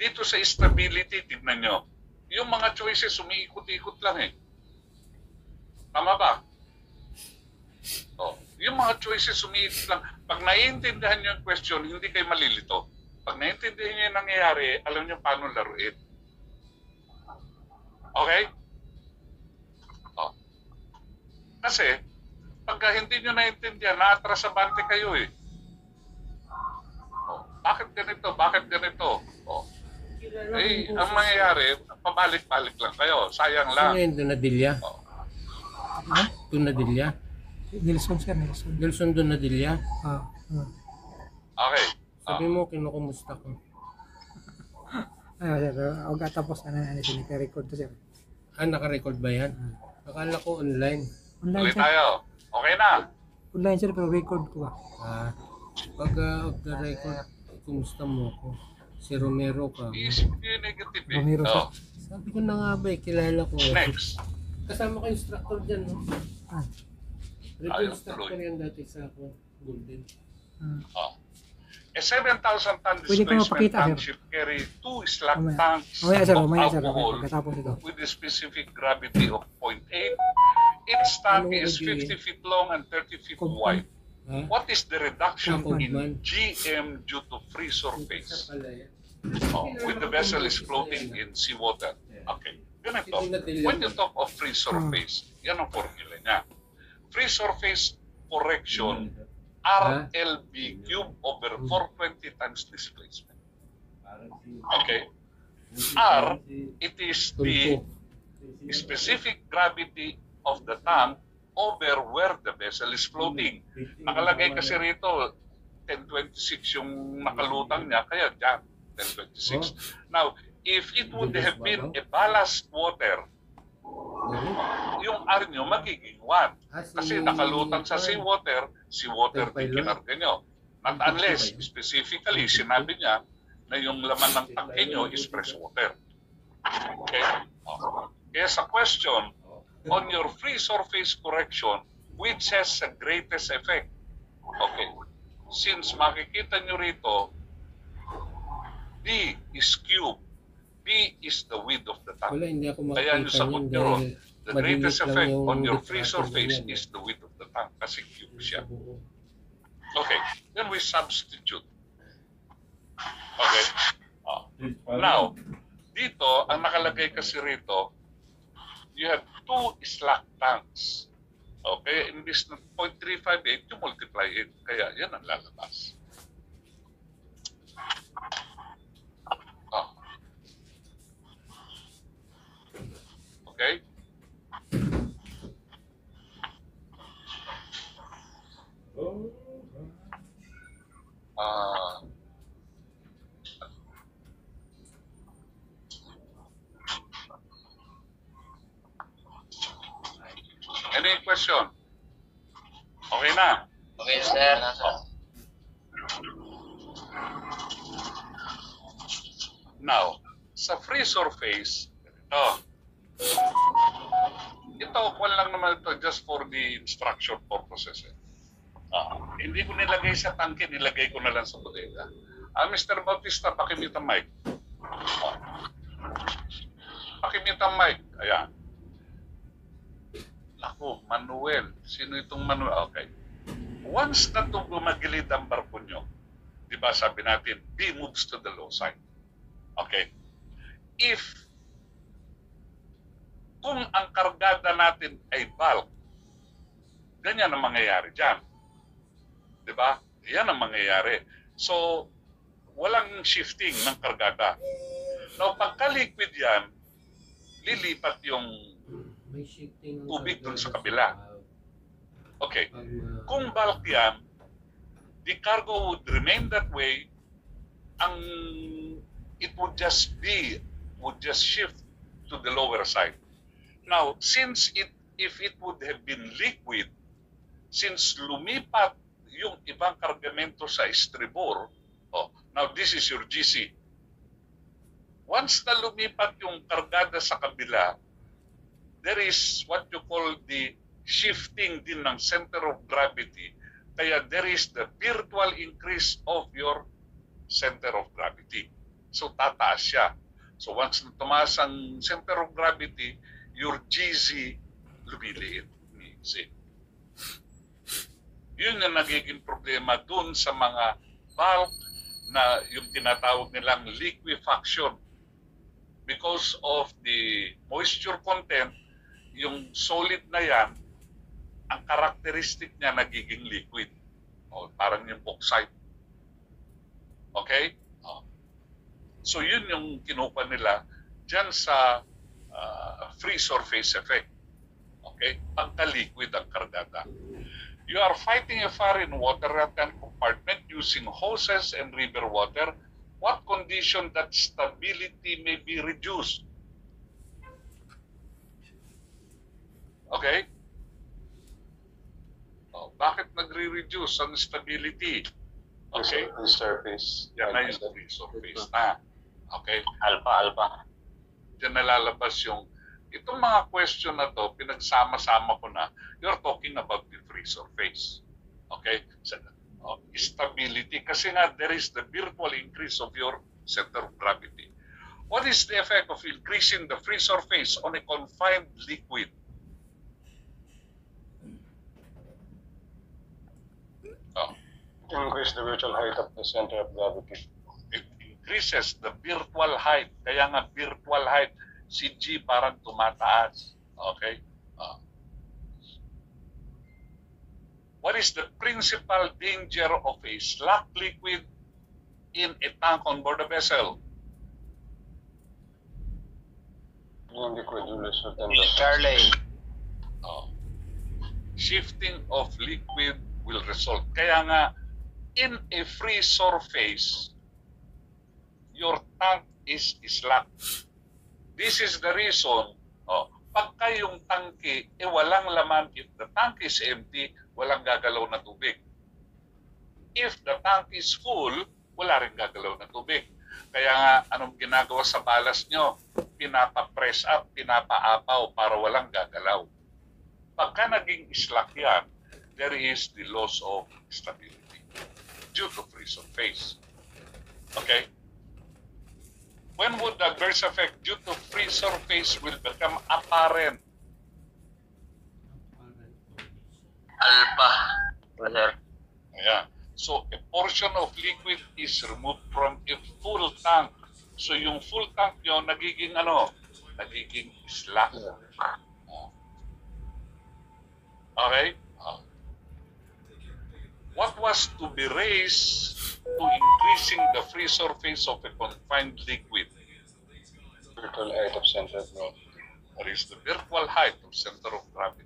Dito sa stability, tignan nyo. Yung mga choices, umiikot-ikot lang eh. Tama ba? Yung mga choices, umiikot lang. Pag naiintindihan nyo yung question, hindi kayo malilito. Pag naiintindihan nyo yung nangyayari, alam nyo paano laruin. Okay? Kasi, pagka hindi nyo naiintindihan, na-atrasabante kayo eh. Bakit ganito? Bakit ganito? Ang mangyayari, pabalik-balik lang kayo. Sayang lang. Ano yun, Donadilla? Donadilla? Nelson, sir. Nelson. Nelson Donadilla? Okay. Sabi mo, kinukumusta ko. Sir. Huwag katapos na record to, sir. Naka-record ba yan? Akala ko online. Online, Tuloy sir. tayo. Okay na. Online, sir, pero record ko ba? Pag off the record, kumusta mo ko? Si Romero ka. Iisip nyo yung negative eh. Romero, sir. Sabi ko na nga ba, kilala ko. Next. Kasama ko instructor dyan, no? Ah. Record instructor yan dati sa ako, Golden. A 7,000 ton Pwede ko displacement mapakita, tank sir. should carry 2 slack Mamaya. tanks Mamaya, sir. of Mamaya, sir. alcohol Pagkatapos ito. with a specific gravity of 0.8. Each tank Ano, is Eddie? 50 feet long and 30 feet Compound. wide. Ha? What is the reduction Compound. in GM due to free surface? Isa pala yan. When the vessel is floating in seawater. Okay, ganito. When you talk of free surface, yan ang formula niya. Free surface correction, RLB cube over 420 times displacement. Okay? R, it is the specific gravity of the tank over where the vessel is floating. Nakalagay kasi rito, 1026 yung nakalutang niya, kaya dyan, 1026. Now, if it would have been a ballast water, yung R nyo magiging 1. Kasi nakalutang sa seawater din kinarga nyo. Not unless, specifically, sinabi niya na yung laman ng tangke nyo is fresh water. Okay? Kaya sa question, on your free surface correction, which has the greatest effect? Okay. Since makikita nyo rito, B is cube. B is the width of the tank. Wala, hindi ako Kaya yung makita sagot yun nyo ron, dahil the madilit greatest lang effect yung on your free litrato surface niyan. is the width of the tank kasi cube siya. Okay, then we substitute. Okay. Now, dito, ang nakalagay kasi rito, you have 2 slack tanks. Okay, imbis na 0.358, you multiply it. Kaya yan ang lalabas. Okay? Any question? Okay na. Okay, sir. Now, sa free surface, ito, kwan lang naman ito just for the instruction purposes. Hindi ko nilagay sa tangke, nilagay ko na lang sa bodega. Mr. Bautista, pakimit ang mic. Pakimit ang mic. Ayan. Ako, Manuel. Sino itong Manuel? Okay. Once na ito gumagilid ang barko nyo, di ba sabi natin, B moves to the low side. Okay. If kung ang kargada natin ay bulk, ganyan ang mangyayari dyan. Di ba? Yan ang mangyayari. So, walang shifting ng kargada. Now, pagka-liquid yan, lilipat yung May shifting ng tubig dun sa karga kabila. Okay. Kung bulk yan, the cargo would remain that way. It would just shift to the lower side. Now, if it would have been liquid, since lumipat yung ibang kargamento sa estribor, now this is your GC. Once na lumipat yung kargada sa kabila, there is what you call the shifting din ng center of gravity. Kaya there is the virtual increase of your center of gravity. So tataas siya. So once na tumaas ang center of gravity, your GZ lumiliit. Yun yung nagiging problema dun sa mga bulk na yung tinatawag nilang liquefaction. Because of the moisture content, yung solid na yan, ang karakteristik niya nagiging liquid. Parang yung bauxite. Okay? So yun yung kinuha nila dyan sa free surface effect. Okay? Pagka-liquid ang kargada. You are fighting a fire in water-retardant compartment using hoses and river water. What condition that stability may be reduced? Okay? Bakit nagre-reduce ang stability? Okay? Free surface. Yan na yung free surface na. Okay? Alpha. Diyan nalalabas yung, itong mga question na to, pinagsama-sama ko na, you're talking about the free surface. Okay? stability kasi nga there is the virtual increase of your center of gravity. What is the effect of increasing the free surface on a confined liquid? Increase the virtual height of the center of gravity. It increases the virtual height. Kaya nga virtual height, si G parang tumataas. Okay? What is the principal danger of a slack liquid in a tank on board a vessel? Yung liquid will result in the Charlie. Shifting of liquid will result. Kaya nga, in a free surface, your tank is slack. This is the reason, pagka yung tangke, walang laman, if the tank is empty, walang gagalaw na tubig. If the tank is full, wala rin gagalaw na tubig. Kaya nga, anong ginagawa sa balas nyo? Pinapa-press up, pinapa-apaw para walang gagalaw. Pagka naging slack yan, there is the loss of stability due to free surface. Okay? When would the adverse effect due to free surface will become apparent? Alpha. Sir. Yeah. So, a portion of liquid is removed from a full tank. So, yung full tank nyo, nagiging Nagiging slack. Okay? What was to be raised to increasing the free surface of a confined liquid? virtual height of center of gravity. What is the virtual height of center of gravity?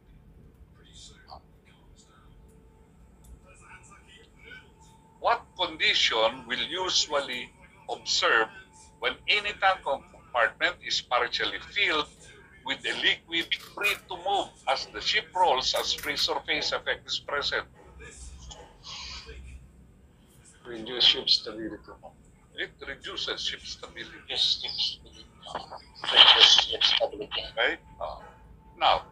What condition will usually observe when any tank compartment is partially filled with a liquid free to move as the ship rolls as free surface effect is present? Reduce ship stability. It reduces ship stability. Reduce ship stability. Okay? Now,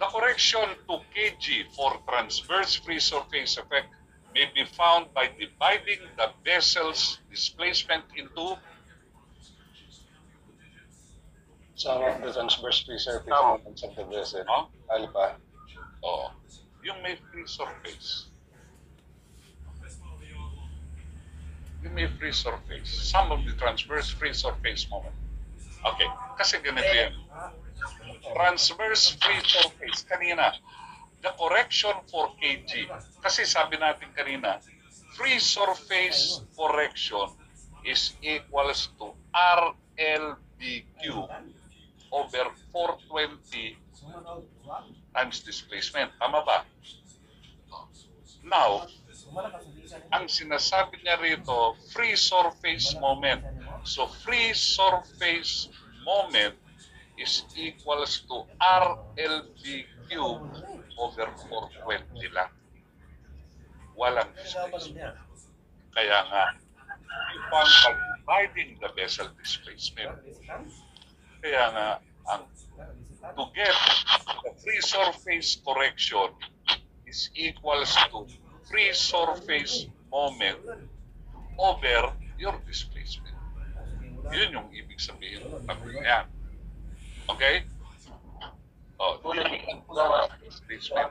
the correction to kg for transverse free surface effect may be found by dividing the vessel's displacement into Some of the transverse free surface moments of the vessel. Alpha. yung may free surface. Yung may free surface. Some of the transverse free surface moment. Okay, kasi ganito yan. Transverse free surface, kanina, the correction for kg. Kasi sabi natin kanina, free surface correction is equals to RLBQ over 420 times displacement. Tama ba? Now, ang sinasabi niya rito, free surface moment. So, free surface moment is equals to RLBQ over 420 lang. Walang displacement. Kaya nga, upang pag-dividing the vessel displacement, kaya nga, to get the free surface correction is equals to free surface moment over your displacement. Yun yung ibig sabihin ng tanong yan. Okay? Displacement.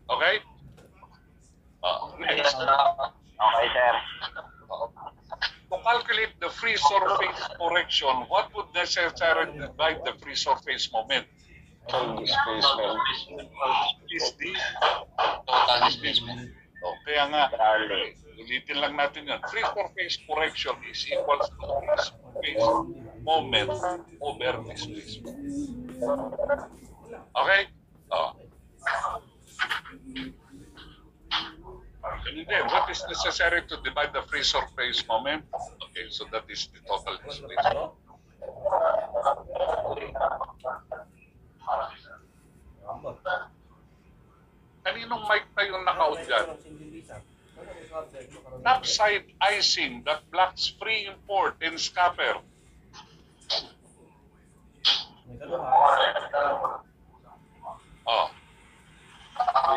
Okay? Next. Okay, sir. To calculate the free surface correction, what would necessarily divide the free surface moment? Total displacement. Is the Total displacement. kaya nga, ulitin lang natin yun. Free surface correction is equal to free surface moment over displacement. Okay? And then, what is necessary to divide the free surface moment? Okay, so that is the total displacement. Kaninong mic pa yung naka-out dyan? Topside icing that blocks free import in scupper. Oh,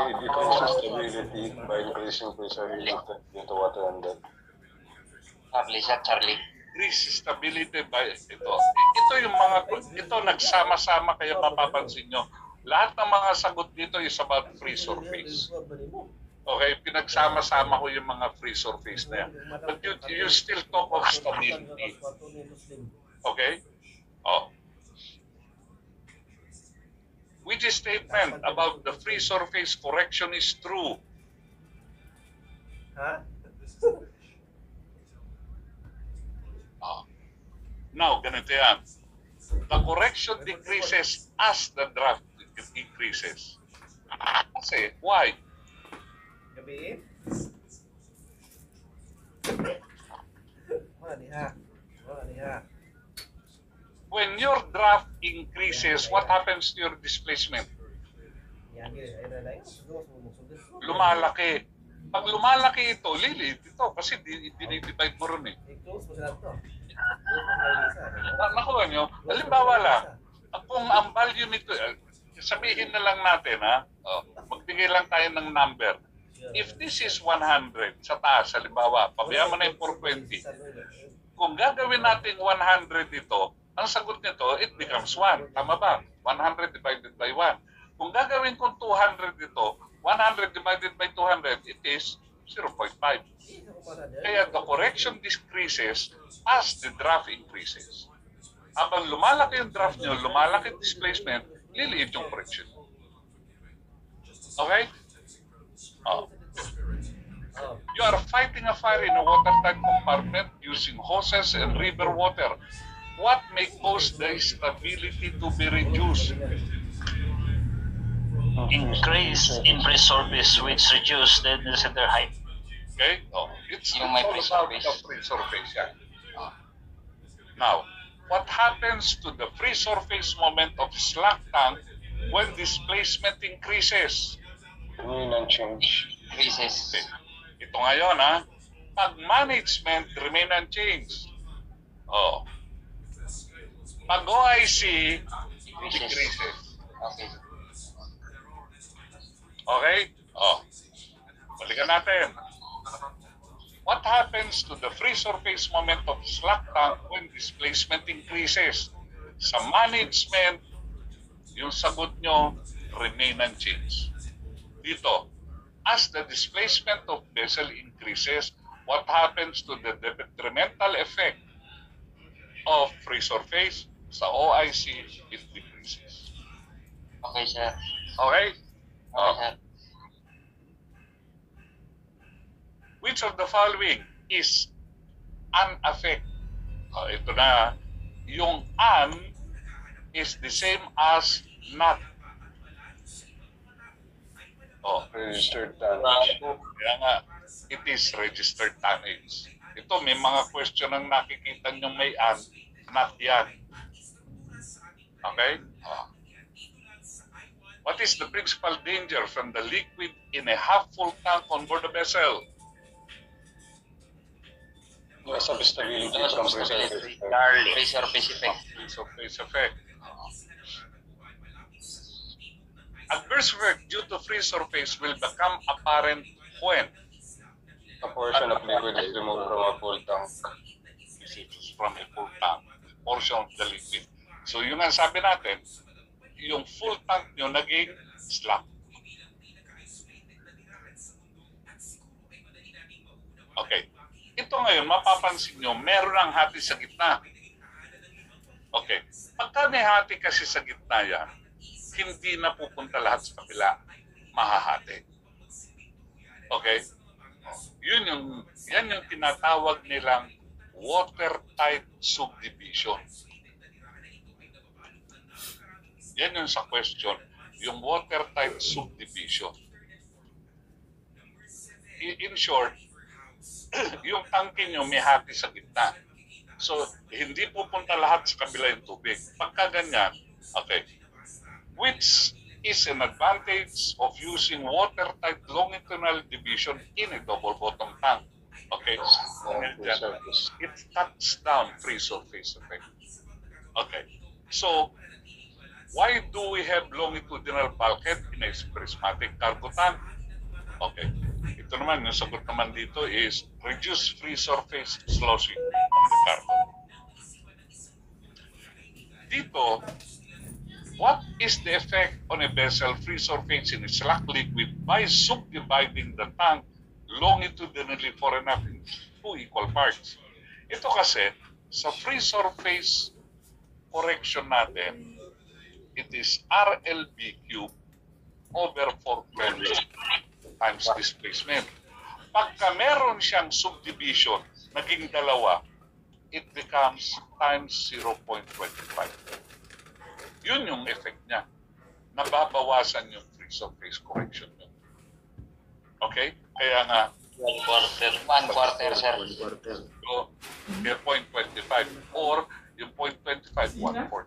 It decreases stability by increasing pressure related due to water and that. Charlie, sir, Charlie. increase stability by ito yung mga ito nagsama-sama kaya mapapansin nyo. Lahat ng mga sagot dito is about free surface. Okay, pinagsama-sama ko yung mga free surface na yan. But you still talk of stability. Okay? Oh. Which statement about the free surface correction is true? Oh. Now, ganito yan. The correction decreases as the draft increases. Kasi, why? When your draft increases, what happens to your displacement? Lumalaki. Pag lumalaki ito, lilit ito kasi dinidivide mo rin eh. Nakuha nyo, halimbawa lang, kung ang value nito, sabihin na lang natin ha, magbigay lang tayo ng number. If this is 100 sa taas, halimbawa, pabayaan mo na yung 420. Kung gagawin natin 100 ito, ang sagot nito, it becomes 1. Tama ba? 100 divided by 1. Kung gagawin kong 200 ito, 100 divided by 200, it is 0.5. Kaya the correction decreases as the draft increases. Habang lumalaki yung draft nyo, lumalaki displacement, liliit yung correction. Okay? Oh. You are fighting a fire in a watertight compartment using hoses and river water. What may cause the stability to be reduced? Increase in free surface which reduce the center height. Okay? Oh, it's Yung may all free about surface. the free surface. Yeah. Now, what happens to the free surface moment of slack tank when displacement increases? Remain unchanged. Increases. Okay. Ito ngayon ha, pag management remain unchanged. Oh. Pag OIC decreases. Okay. Okay? Oh. Balikan natin. What happens to the free surface moment of slack tank when displacement increases? Sa management, yung sagot nyo, remain unchanged. Dito, as the displacement of vessel increases, what happens to the detrimental effect of free surface? Sa OIC, it decreases. Okay, sir. Okay? Okay, sir. Which of the following is unaffected? Ito na. Yung un is the same as not. Oh, Registered tonnage. kaya nga, it is registered tonnage. Ito, may mga question ang nakikita nyo may un, not yan. Okay? Oh. What is the principal danger from the liquid in a half-full tank on board a vessel? Loss of stability from pressure. Free surface effect. Free surface effect. Adverse effect due to free surface will become apparent when A portion of liquid is removed from a full tank. from a full tank, portion of the liquid. So yung ang sabi natin, yung full tank nyo naging slack. Okay. Ito ngayon, mapapansin nyo, meron ang hati sa gitna. Okay. Pagka may hati kasi sa gitna yan, hindi na pupunta lahat sa kabila. Mahahati. Okay? Yan yung tinatawag nilang watertight subdivision. Yan yung sa question, yung watertight subdivision. In short, yung tangke nyo may hati sa gitna. So, hindi pupunta lahat sa kabila yung tubig. Pagka ganyan, okay. Which is an advantage of using watertight longitudinal division in a double bottom tank. Okay. It cuts down free surface effect. Okay. So, Why do we have longitudinal bulkhead in a prismatic cargo tank? Okay. Ito naman, yung sagot naman dito is reduce free surface sloshing on the cargo. Dito, what is the effect on a vessel free surface in slack liquid by subdividing the tank longitudinally for enough in two equal parts? Ito kasi, sa free surface correction natin, it is RLB cube over 420 times displacement. Pagka meron siyang subdivision, naging dalawa, it becomes times 0.25. Yun yung effect niya. Nababawasan yung free surface correction niya. Okay? Kaya nga, 1/4, sir. so, yung 0.25 or yung 0.25, 1/4.